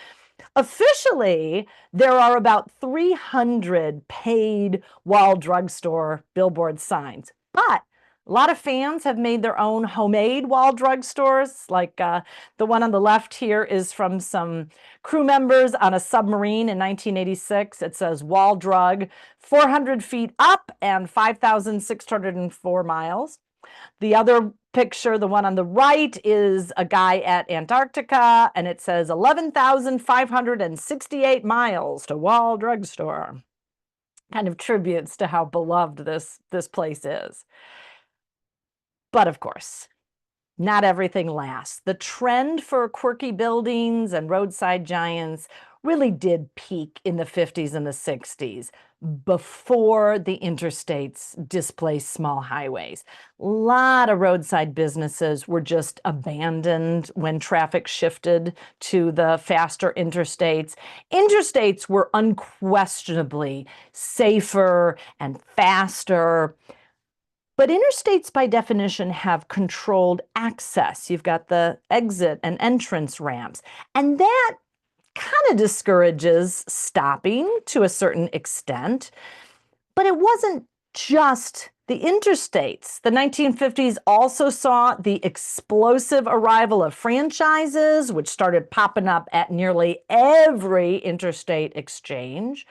Officially, there are about 300 paid Wall Drug Store billboard signs, but a lot of fans have made their own homemade Wall Drug stores. Like the one on the left here is from some crew members on a submarine in 1986. It says Wall Drug, 400 feet up and 5,604 miles. The other picture, the one on the right, is a guy at Antarctica, and it says 11,568 miles to Wall Drug Store. Kind of tributes to how beloved this place is. But of course, not everything lasts. The trend for quirky buildings and roadside giants really did peak in the 50s and the 60s before the interstates displaced small highways. A lot of roadside businesses were just abandoned when traffic shifted to the faster interstates. Interstates were unquestionably safer and faster. But interstates, by definition, have controlled access. You've got the exit and entrance ramps, and that kind of discourages stopping to a certain extent. But it wasn't just the interstates. The 1950s also saw the explosive arrival of franchises, which started popping up at nearly every interstate exchange.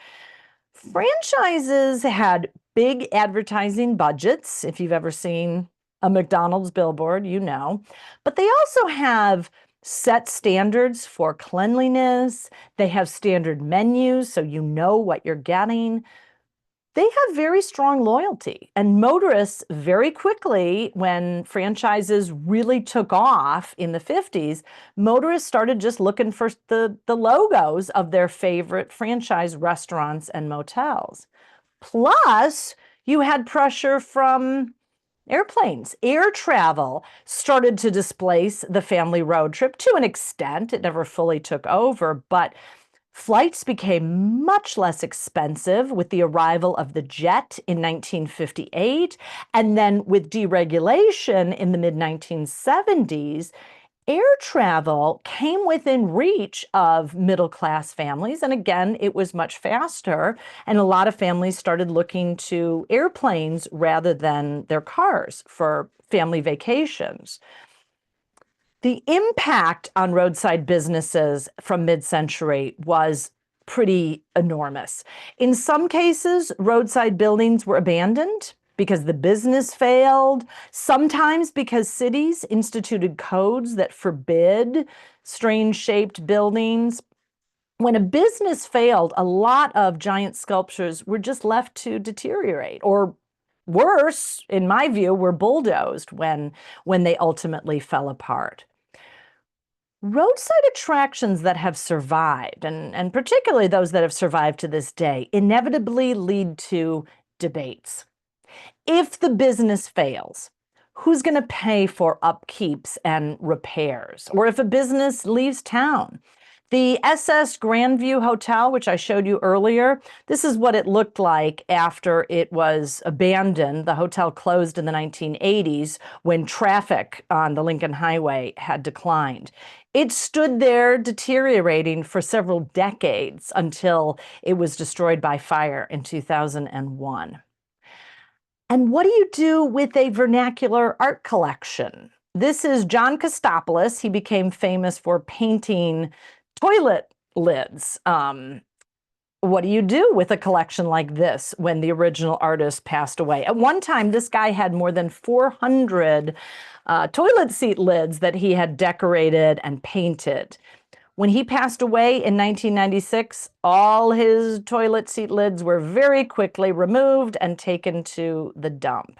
Franchises had big advertising budgets. If you've ever seen a McDonald's billboard, you know. But they also have set standards for cleanliness. They have standard menus, so you know what you're getting. They have very strong loyalty. And motorists very quickly, when franchises really took off in the 50s, motorists started just looking for the logos of their favorite franchise restaurants and motels. Plus, you had pressure from airplanes. Air travel started to displace the family road trip to an extent. It never fully took over, but flights became much less expensive with the arrival of the jet in 1958. And then with deregulation in the mid-1970s, air travel came within reach of middle-class families. And again, it was much faster. And a lot of families started looking to airplanes rather than their cars for family vacations. The impact on roadside businesses from mid-century was pretty enormous. In some cases, roadside buildings were abandoned because the business failed, sometimes because cities instituted codes that forbid strange-shaped buildings. When a business failed, a lot of giant sculptures were just left to deteriorate, or worse, in my view, were bulldozed when they ultimately fell apart. Roadside attractions that have survived, and particularly those that have survived to this day, inevitably lead to debates. If the business fails, who's going to pay for upkeeps and repairs? Or if a business leaves town? The SS Grandview Hotel, which I showed you earlier, this is what it looked like after it was abandoned. The hotel closed in the 1980s when traffic on the Lincoln Highway had declined. It stood there deteriorating for several decades until it was destroyed by fire in 2001. And what do you do with a vernacular art collection? This is John Kostopoulos. He became famous for painting toilet lids. What do you do with a collection like this when the original artist passed away? At one time, this guy had more than 400 toilet seat lids that he had decorated and painted. When he passed away in 1996, all his toilet seat lids were very quickly removed and taken to the dump.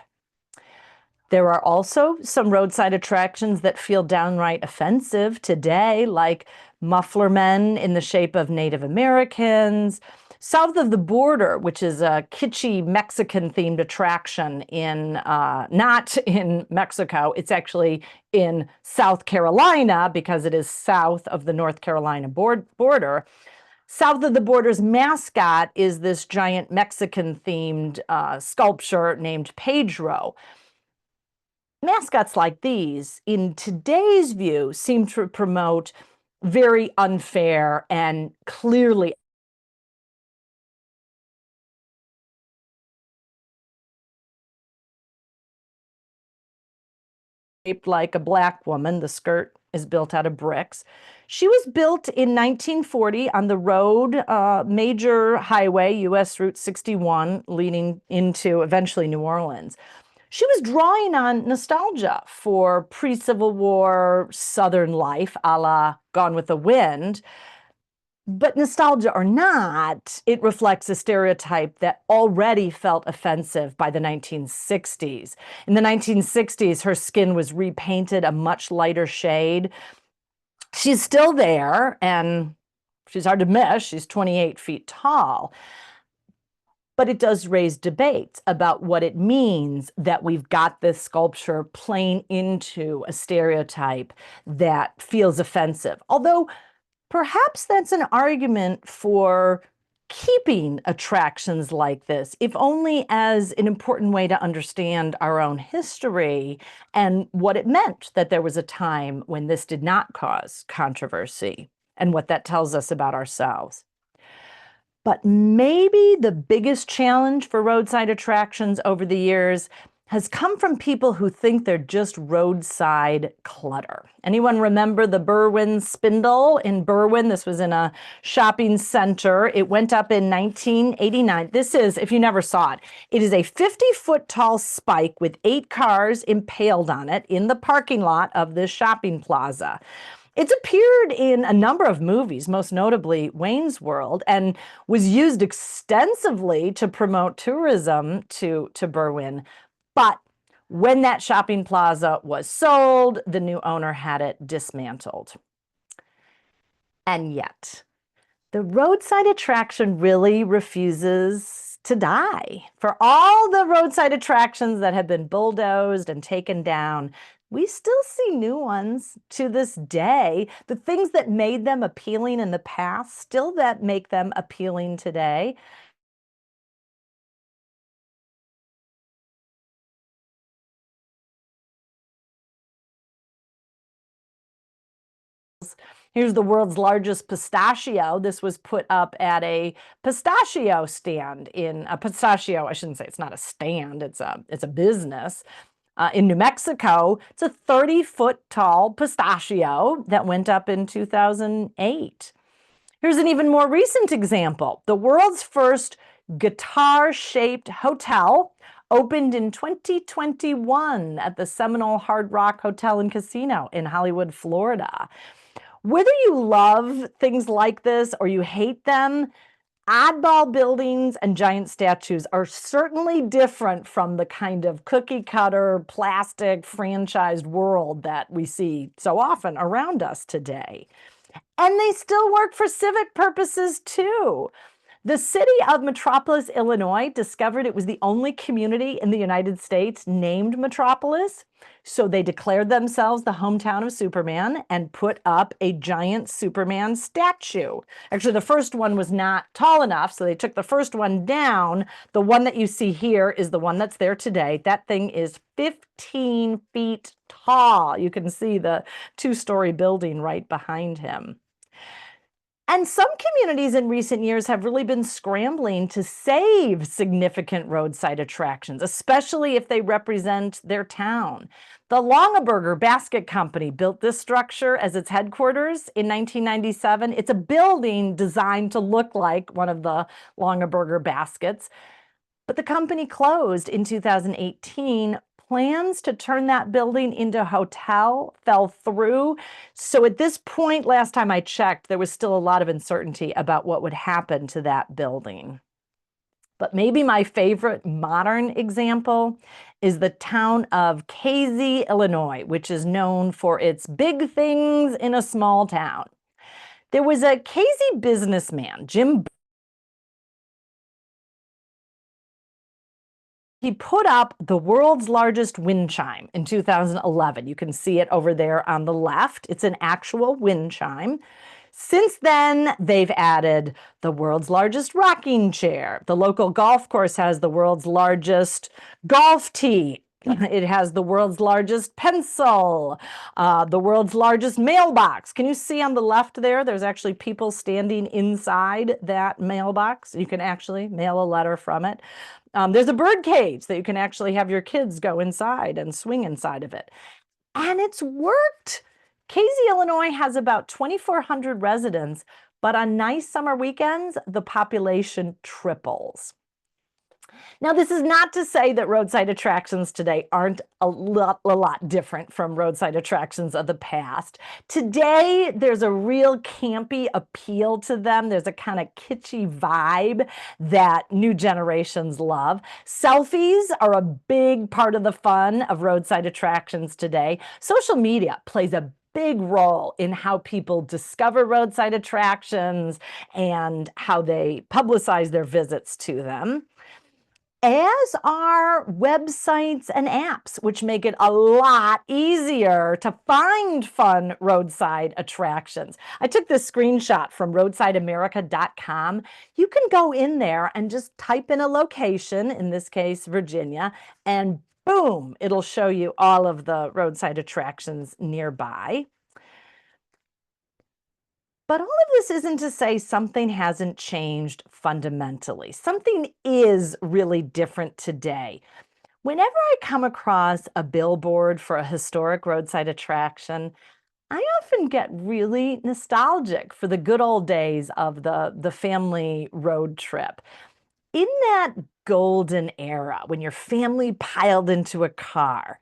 There are also some roadside attractions that feel downright offensive today, like muffler men in the shape of Native Americans. South of the border, which is a kitschy Mexican-themed attraction not in Mexico, it's actually in South Carolina because it is south of the North Carolina border. South of the border's mascot is this giant Mexican-themed sculpture named Pedro. Mascots like these, in today's view, seem to promote very unfair and clearly shaped like a black woman. The skirt is built out of bricks. She was built in 1940 on the road, major highway, US Route 61, leading into eventually New Orleans. She was drawing on nostalgia for pre-Civil War Southern life, a la Gone with the Wind. But nostalgia or not, it reflects a stereotype that already felt offensive by the 1960s. In the 1960s, her skin was repainted a much lighter shade. She's still there, and she's hard to miss. She's 28 feet tall. But it does raise debates about what it means that we've got this sculpture playing into a stereotype that feels offensive. Although perhaps that's an argument for keeping attractions like this, if only as an important way to understand our own history and what it meant that there was a time when this did not cause controversy and what that tells us about ourselves. But maybe the biggest challenge for roadside attractions over the years has come from people who think they're just roadside clutter. Anyone remember the Berwyn spindle in Berwyn? This was in a shopping center. It went up in 1989. This is, if you never saw it, it is a 50-foot tall spike with 8 cars impaled on it in the parking lot of this shopping plaza. It's appeared in a number of movies, most notably Wayne's World, and was used extensively to promote tourism to Berwyn. But when that shopping plaza was sold, the new owner had it dismantled. And yet, the roadside attraction really refuses to die. For all the roadside attractions that have been bulldozed and taken down, we still see new ones to this day. The things that made them appealing in the past, still that make them appealing today. Here's the world's largest pistachio. This was put up at a pistachio stand in a pistachio. I shouldn't say it's not a stand. It's a business. In New Mexico, it's a 30-foot tall pistachio that went up in 2008. Here's an even more recent example. The world's first guitar-shaped hotel opened in 2021 at the Seminole Hard Rock Hotel and Casino in Hollywood, Florida. Whether you love things like this or you hate them, oddball buildings and giant statues are certainly different from the kind of cookie-cutter, plastic, franchised world that we see so often around us today. And they still work for civic purposes too. The city of Metropolis, Illinois, discovered it was the only community in the United States named Metropolis. So they declared themselves the hometown of Superman and put up a giant Superman statue. Actually, the first one was not tall enough, so they took the first one down. The one that you see here is the one that's there today. That thing is 15 feet tall. You can see the 2-story building right behind him. And some communities in recent years have really been scrambling to save significant roadside attractions, especially if they represent their town. The Longaberger Basket Company built this structure as its headquarters in 1997. It's a building designed to look like one of the Longaberger baskets, but the company closed in 2018. Plans to turn that building into a hotel fell through. So at this point, last time I checked, there was still a lot of uncertainty about what would happen to that building. But maybe my favorite modern example is the town of Casey, Illinois, which is known for its big things in a small town. There was a Casey businessman, Jim. He put up the world's largest wind chime in 2011. You can see it over there on the left. It's an actual wind chime. Since then, they've added the world's largest rocking chair. The local golf course has the world's largest golf tee. It has the world's largest pencil, the world's largest mailbox. Can you see on the left there? There's actually people standing inside that mailbox. You can actually mail a letter from it. There's a bird cage that you can actually have your kids go inside and swing inside of it. And it's worked. Casey, Illinois has about 2,400 residents, but on nice summer weekends, the population triples. Now, this is not to say that roadside attractions today aren't a lot different from roadside attractions of the past. Today, there's a real campy appeal to them. There's a kind of kitschy vibe that new generations love. Selfies are a big part of the fun of roadside attractions today. Social media plays a big role in how people discover roadside attractions and how they publicize their visits to them, as are websites and apps, which make it a lot easier to find fun roadside attractions. I took this screenshot from roadsideamerica.com. You can go in there and just type in a location, in this case, Virginia, and boom, it'll show you all of the roadside attractions nearby. But all of this isn't to say something hasn't changed fundamentally. Something is really different today. Whenever I come across a billboard for a historic roadside attraction, I often get really nostalgic for the good old days of the family road trip. In that golden era, when your family piled into a car,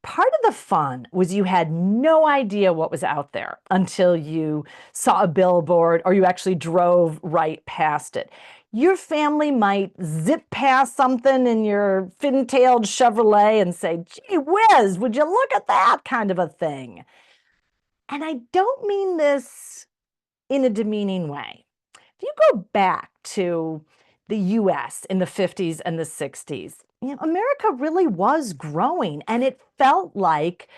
part of the fun was you had no idea what was out there until you saw a billboard or you actually drove right past it. Your family might zip past something in your fin-tailed Chevrolet and say, "Gee whiz, would you look at that?" kind of a thing. And I don't mean this in a demeaning way. If you go back to the US in the 50s and the 60s, America really was growing, and it felt like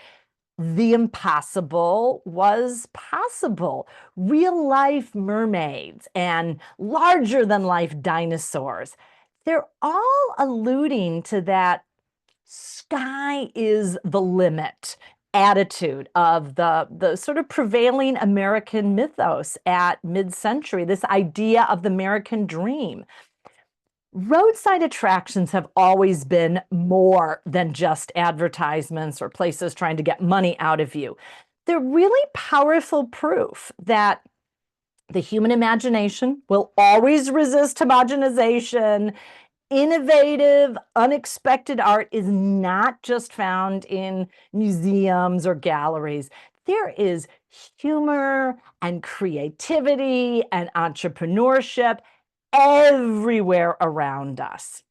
the impossible was possible. Real life mermaids and larger than life dinosaurs, they're all alluding to that sky is the limit attitude of the sort of prevailing American mythos at mid-century, this idea of the American dream. Roadside attractions have always been more than just advertisements or places trying to get money out of you. They're really powerful proof that the human imagination will always resist homogenization. Innovative, unexpected art is not just found in museums or galleries. There is humor and creativity and entrepreneurship everywhere around us.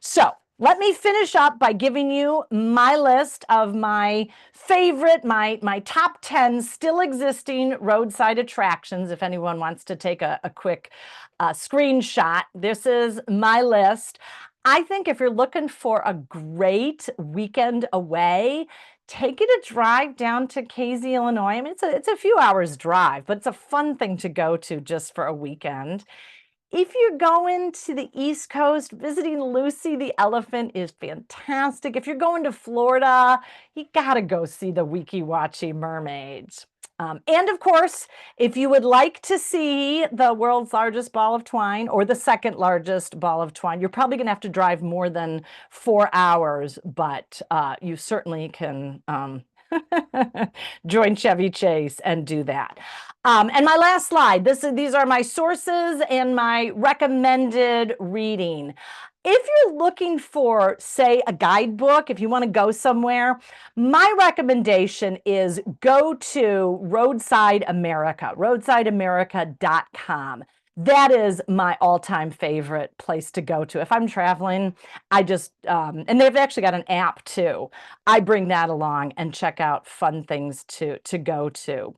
So let me finish up by giving you my list of my favorite, my top 10 still existing roadside attractions. If anyone wants to take a quick screenshot, this is my list. I think if you're looking for a great weekend away, take it a drive down to Casey, Illinois. I mean, it's a few hours drive, but it's a fun thing to go to just for a weekend. If you're going to the East Coast, visiting Lucy the elephant is fantastic. If you're going to Florida, you gotta go see the Weeki Wachee mermaids. And of course, if you would like to see the world's largest ball of twine or the second largest ball of twine, you're probably going to have to drive more than 4 hours, but you certainly can join Chevy Chase and do that. And my last slide, these are my sources and my recommended reading. If you're looking for, say, a guidebook, if you want to go somewhere, my recommendation is go to Roadside America, roadsideamerica.com. That is my all-time favorite place to go to. If I'm traveling, I just, and they've actually got an app too. I bring that along and check out fun things to go to.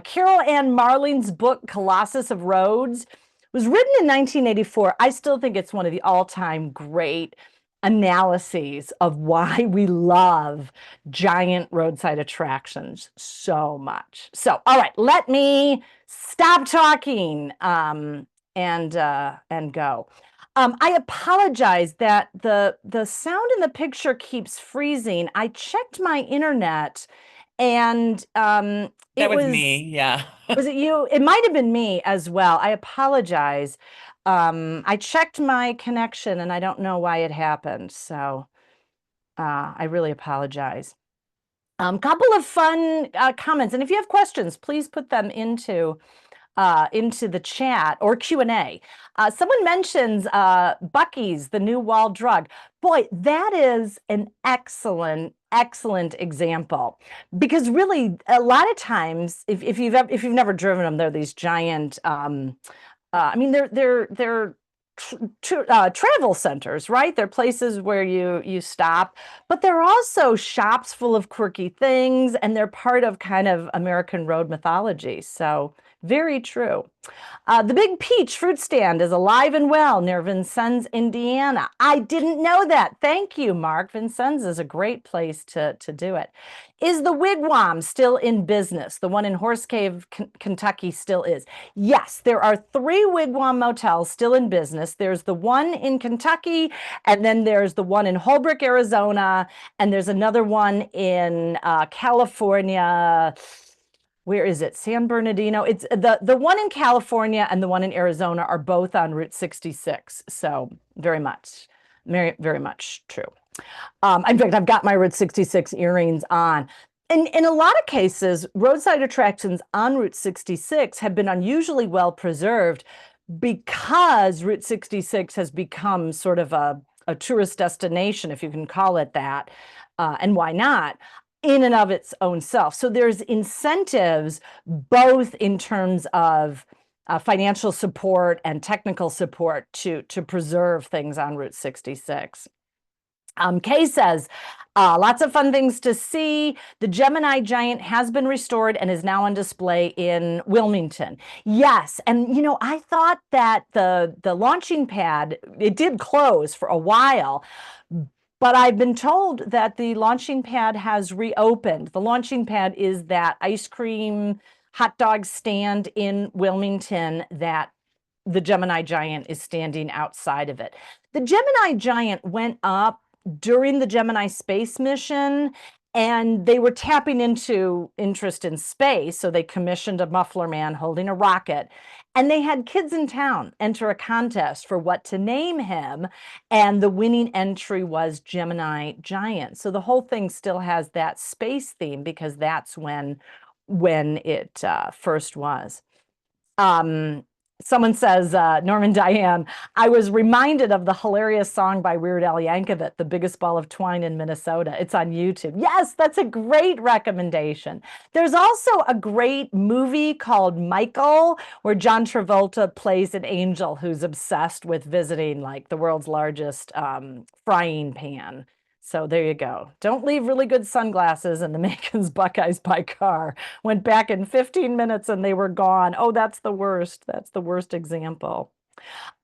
Carol Ann Marling's book, Colossus of Rhodes, was written in 1984. I still think it's one of the all-time great analyses of why we love giant roadside attractions so much. So, all right, let me stop talking and go. I apologize that the sound in the picture keeps freezing. I checked my internet and That it was was me, yeah. was it you? It might have been me as well. I apologize. I checked my connection and I don't know why it happened. So I really apologize. Couple of fun comments. And if you have questions, please put them into the chat or Q&A. Someone mentions Buc-ee's, the new wall drug. Boy, that is an excellent example, because really a lot of times, if you've never driven them, they're these giant. I mean, they're travel centers, right? They're places where you stop, but they're also shops full of quirky things, and they're part of kind of American road mythology. So very true. The Big Peach fruit stand is alive and well near Vincennes, Indiana. I didn't know that. Thank you, Mark. Vincennes is a great place to do it. Is the wigwam still in business? The one in Horse Cave, Kentucky still is. Yes, there are 3 wigwam motels still in business. There's the one in Kentucky, and then there's the one in Holbrook, Arizona, and there's another one in California. Where is it? San Bernardino. It's the one in California and the one in Arizona are both on Route 66. So very much true. In fact, I've got my Route 66 earrings on. In a lot of cases, roadside attractions on Route 66 have been unusually well preserved because Route 66 has become sort of a tourist destination, if you can call it that. And why not? In and of its own self. So there's incentives both in terms of financial support and technical support to preserve things on Route 66. Kay says, lots of fun things to see. The Gemini Giant has been restored and is now on display in Wilmington. Yes, and you know, I thought that the launching pad, it did close for a while, but I've been told that the launching pad has reopened. The launching pad is that ice cream hot dog stand in Wilmington that the Gemini Giant is standing outside of it. The Gemini Giant went up during the Gemini space mission, and they were tapping into interest in space. So they commissioned a muffler man holding a rocket, and they had kids in town enter a contest for what to name him. And the winning entry was Gemini Giant. So the whole thing still has that space theme because that's when it first was. Someone says, Norman Diane, I was reminded of the hilarious song by Weird Al Yankovic, The Biggest Ball of Twine in Minnesota. It's on YouTube. Yes, that's a great recommendation. There's also a great movie called Michael, where John Travolta plays an angel who's obsessed with visiting like the world's largest frying pan. So there you go. Don't leave really good sunglasses in the Macon's Buckeyes by car. Went back in 15 minutes and they were gone. Oh, that's the worst. That's the worst example.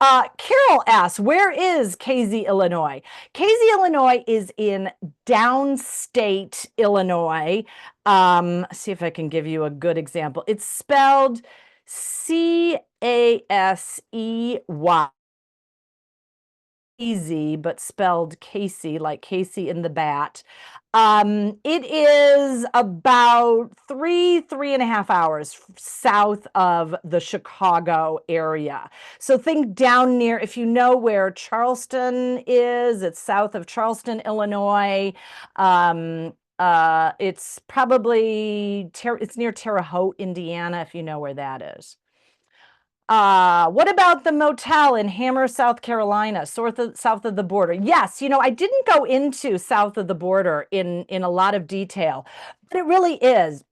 Carol asks, where is Casey, Illinois? Casey, Illinois is in downstate Illinois. See if I can give you a good example. It's spelled Casey. Easy, but spelled Casey, like Casey in the Bat. It is about 3.5 hours south of the Chicago area. So think down near, if you know where Charleston is, it's south of Charleston, Illinois. It's probably, it's near Terre Haute, Indiana, if you know where that is. What about the motel in Hammer, South Carolina, south of the border? Yes, I didn't go into south of the border in a lot of detail, but it really is.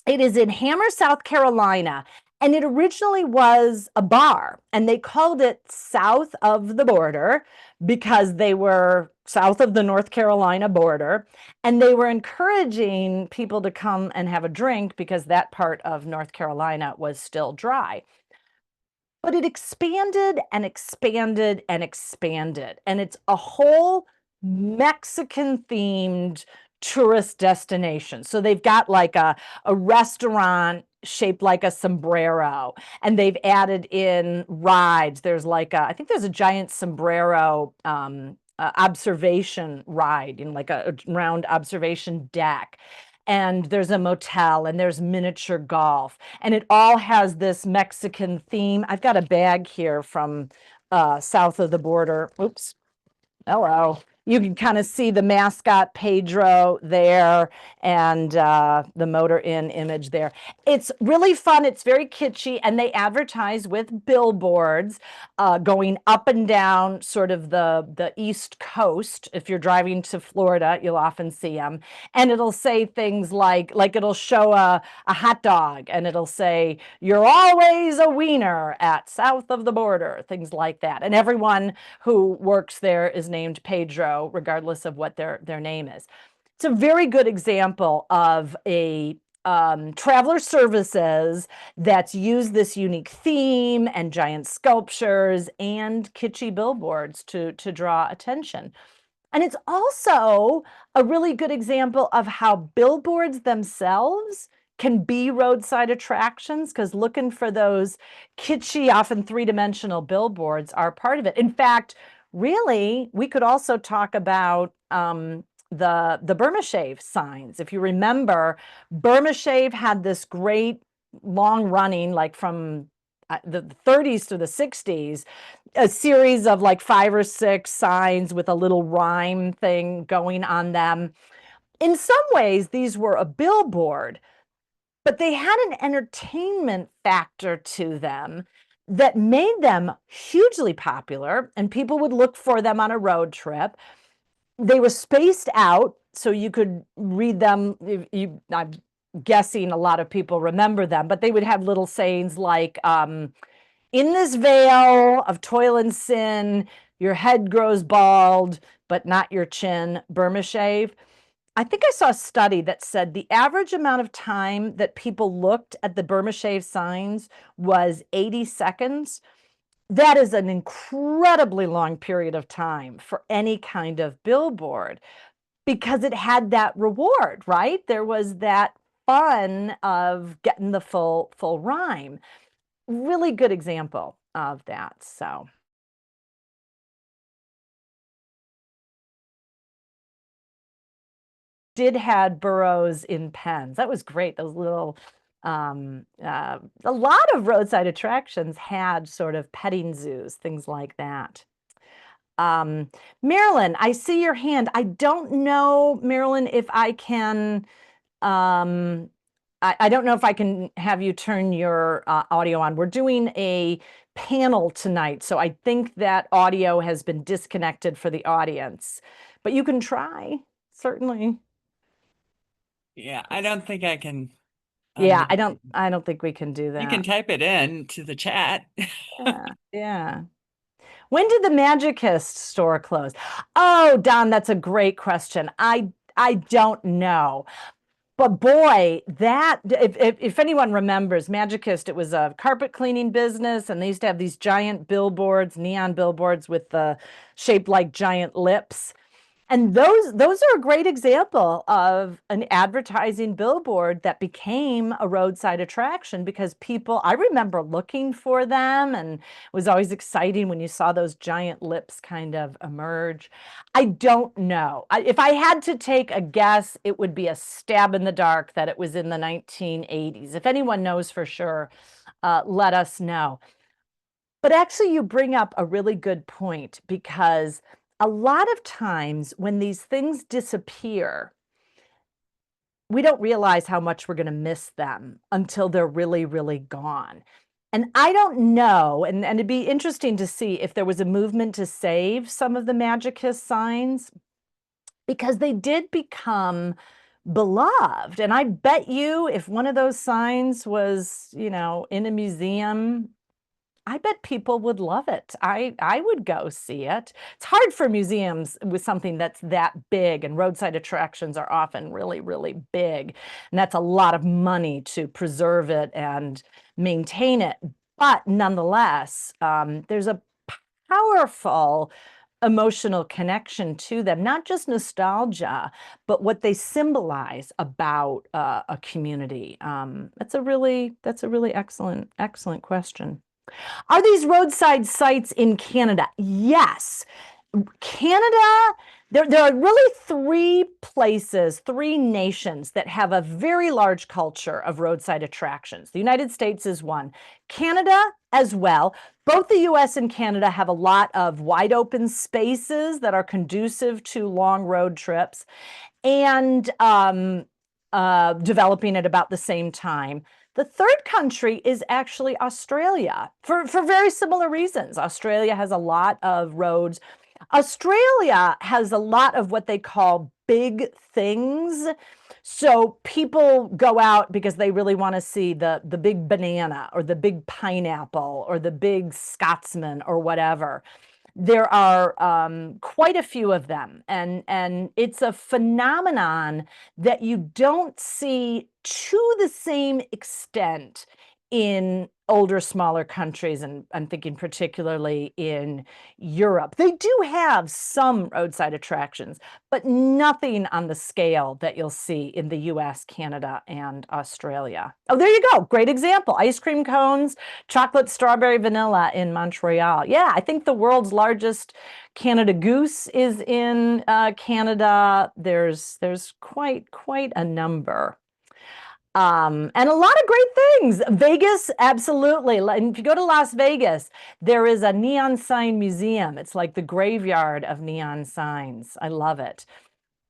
It is in Hammer, South Carolina, and it originally was a bar, and they called it south of the border because they were south of the North Carolina border, and they were encouraging people to come and have a drink because that part of North Carolina was still dry. But it expanded and expanded and expanded. And it's a whole Mexican themed tourist destination. So they've got like a restaurant shaped like a sombrero, and they've added in rides. There's like I think there's a giant sombrero observation ride, like a round observation deck. And there's a motel, and there's miniature golf, and it all has this Mexican theme. I've got a bag here from south of the border. Oops. Hello. You can kind of see the mascot Pedro there, and the Motor Inn image there. It's really fun. It's very kitschy, and they advertise with billboards going up and down sort of the East Coast. If you're driving to Florida, you'll often see them. And it'll say things like it'll show a hot dog, and it'll say, "You're always a wiener at south of the border," things like that. And everyone who works there is named Pedro, regardless of what their name is. It's a very good example of a traveler services that's used this unique theme and giant sculptures and kitschy billboards to draw attention. And it's also a really good example of how billboards themselves can be roadside attractions, because looking for those kitschy, often three-dimensional billboards are part of it. In fact, really, we could also talk about the Burma Shave signs. If you remember, Burma Shave had this great long running, like from the 30s to the 60s, a series of like 5 or 6 signs with a little rhyme thing going on them. In some ways, these were a billboard, but they had an entertainment factor to them that made them hugely popular, and people would look for them on a road trip. They were spaced out, so you could read them. I'm guessing a lot of people remember them, but they would have little sayings like, "In this veil of toil and sin, your head grows bald, but not your chin, Burma Shave." I think I saw a study that said the average amount of time that people looked at the Burma Shave signs was 80 seconds. That is an incredibly long period of time for any kind of billboard, because it had that reward, right? There was that fun of getting the full rhyme. Really good example of that. So did had burros in pens. That was great. Those little a lot of roadside attractions had sort of petting zoos, things like that. Marilyn, I see your hand. I don't know, Marilyn, if I can, I don't know if I can have you turn your audio on. We're doing a panel tonight, so I think that audio has been disconnected for the audience, but you can try, certainly. Yeah, I don't think I can. Yeah, I don't think we can do that. You can type it in to the chat. Yeah. When did the Magicist store close? Oh, Don, that's a great question. I don't know. But boy, that if anyone remembers Magicist, it was a carpet cleaning business, and they used to have these giant billboards, neon billboards with the shaped like giant lips. And those are a great example of an advertising billboard that became a roadside attraction because people, I remember looking for them, and it was always exciting when you saw those giant lips kind of emerge. I don't know. If I had to take a guess, it would be a stab in the dark that it was in the 1980s. If anyone knows for sure, let us know. But actually, you bring up a really good point because a lot of times when these things disappear, we don't realize how much we're going to miss them until they're really, really gone. And I don't know, and it'd be interesting to see if there was a movement to save some of the Magicus signs because they did become beloved. And I bet you if one of those signs was, you know, in a museum, I bet people would love it. I would go see it. It's hard for museums with something that's that big, and roadside attractions are often really, really big. And that's a lot of money to preserve it and maintain it. But nonetheless, there's a powerful emotional connection to them, not just nostalgia, but what they symbolize about a community. That's a really excellent question. Are these roadside sites in Canada? Yes. Canada, there are really three places, three nations that have a very large culture of roadside attractions. The United States is one. Canada as well. Both the US and Canada have a lot of wide open spaces that are conducive to long road trips and developing at about the same time. The third country is actually Australia for very similar reasons. Australia has a lot of roads. Australia has a lot of what they call big things. So people go out because they really want to see the big banana or the big pineapple or the big Scotsman or whatever. There are quite a few of them, and it's a phenomenon that you don't see to the same extent in older, smaller countries, and I'm thinking particularly in Europe. They do have some roadside attractions, but nothing on the scale that you'll see in the US, Canada, and Australia. Oh, there you go. Great example. Ice cream cones, chocolate, strawberry, vanilla in Montreal. Yeah, I think the world's largest Canada Goose is in Canada. There's quite a number. And a lot of great things. Vegas, absolutely. And if you go to Las Vegas, there is a neon sign museum. It's like the graveyard of neon signs. I love it.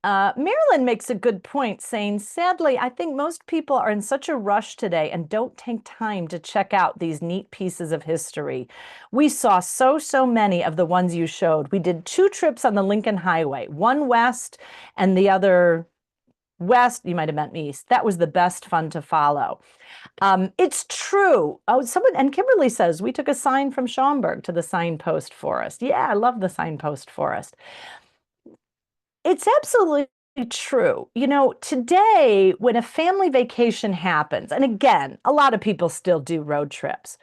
Marilyn makes a good point saying, sadly, I think most people are in such a rush today and don't take time to check out these neat pieces of history. We saw so many of the ones you showed. We did 2 trips on the Lincoln Highway, one west and the other west. You might have meant east. That was the best fun to follow. It's true. Oh, someone, and Kimberly says, we took a sign from Schaumburg to the signpost forest. Yeah, I love the signpost forest. It's absolutely true. You know, today, when a family vacation happens, and again, a lot of people still do road trips,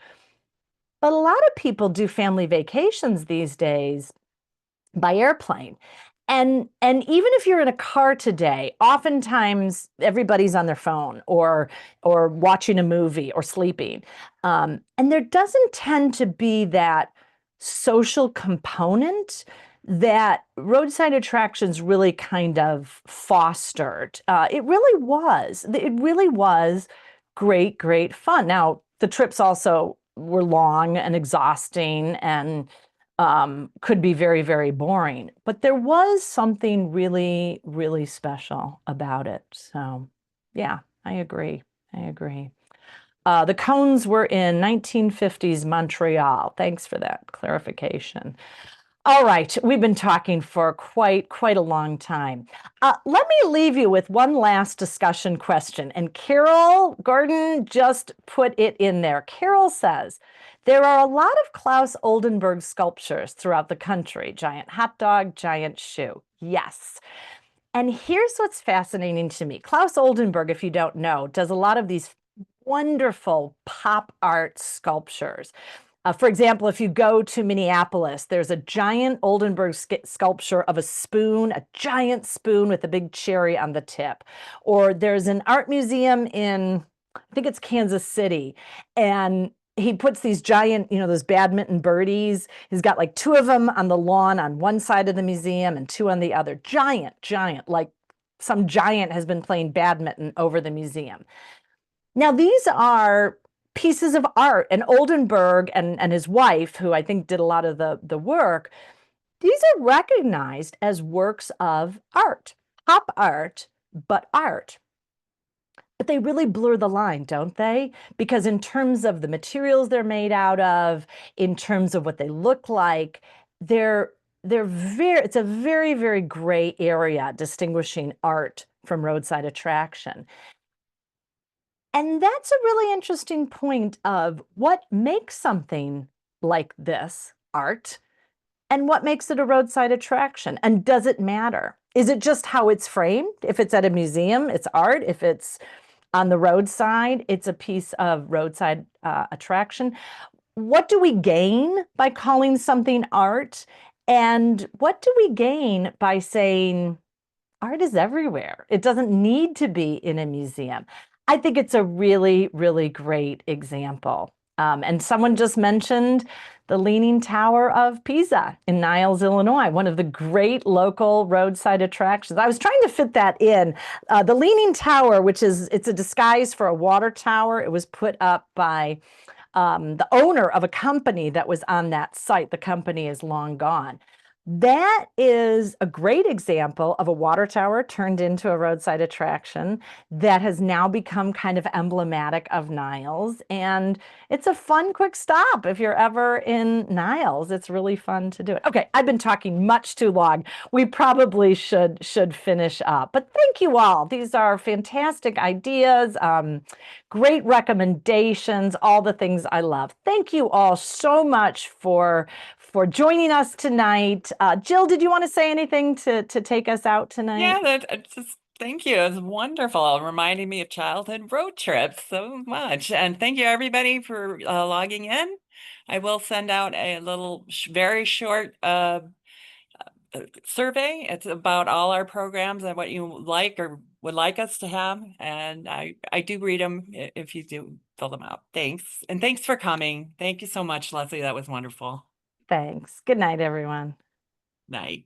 but a lot of people do family vacations these days by airplane. And even if you're in a car today, oftentimes everybody's on their phone or watching a movie or sleeping. And there doesn't tend to be that social component that roadside attractions really kind of fostered. It really was. It really was great fun. Now, the trips also were long and exhausting and could be very boring, but there was something really special about it. So yeah, I agree. The cones were in 1950s Montreal. Thanks for that clarification. All right, we've been talking for quite a long time. Let me leave you with one last discussion question. And Carol Gordon just put it in there. Carol says, there are a lot of Claes Oldenburg sculptures throughout the country. Giant hot dog, giant shoe. Yes. And here's what's fascinating to me. Claes Oldenburg, if you don't know, does a lot of these wonderful pop art sculptures. For example, if you go to Minneapolis, there's a giant Oldenburg sculpture of a spoon, a giant spoon with a big cherry on the tip. Or there's an art museum in, I think it's Kansas City, and he puts these giant, those badminton birdies. He's got like 2 of them on the lawn on one side of the museum and 2 on the other. Giant, like some giant has been playing badminton over the museum. Now, these are pieces of art, and Oldenburg and his wife, who I think did a lot of the work, these are recognized as works of art, pop art, but art. But they really blur the line, don't they? Because in terms of the materials they're made out of, in terms of what they look like, it's a very, very gray area distinguishing art from roadside attraction. And that's a really interesting point of what makes something like this art and what makes it a roadside attraction. And does it matter? Is it just how it's framed? If it's at a museum, it's art. If it's on the roadside, it's a piece of roadside attraction. What do we gain by calling something art? And what do we gain by saying art is everywhere? It doesn't need to be in a museum. I think it's a really, really great example. And someone just mentioned the Leaning Tower of Pisa in Niles, Illinois, one of the great local roadside attractions. I was trying to fit that in. The Leaning Tower, it's a disguise for a water tower. It was put up by the owner of a company that was on that site. The company is long gone. That is a great example of a water tower turned into a roadside attraction that has now become kind of emblematic of Niles. And it's a fun, quick stop if you're ever in Niles. It's really fun to do it. Okay, I've been talking much too long. We probably should finish up. But thank you all. These are fantastic ideas, great recommendations, all the things I love. Thank you all so much for joining us tonight. Jill, did you want to say anything to take us out tonight? Yeah, thank you. It was wonderful, reminding me of childhood road trips so much. And thank you everybody for logging in. I will send out a little very short survey. It's about all our programs and what you like or would like us to have. And I do read them if you do fill them out. Thanks. And thanks for coming. Thank you so much, Leslie. That was wonderful. Thanks. Good night, everyone. Night.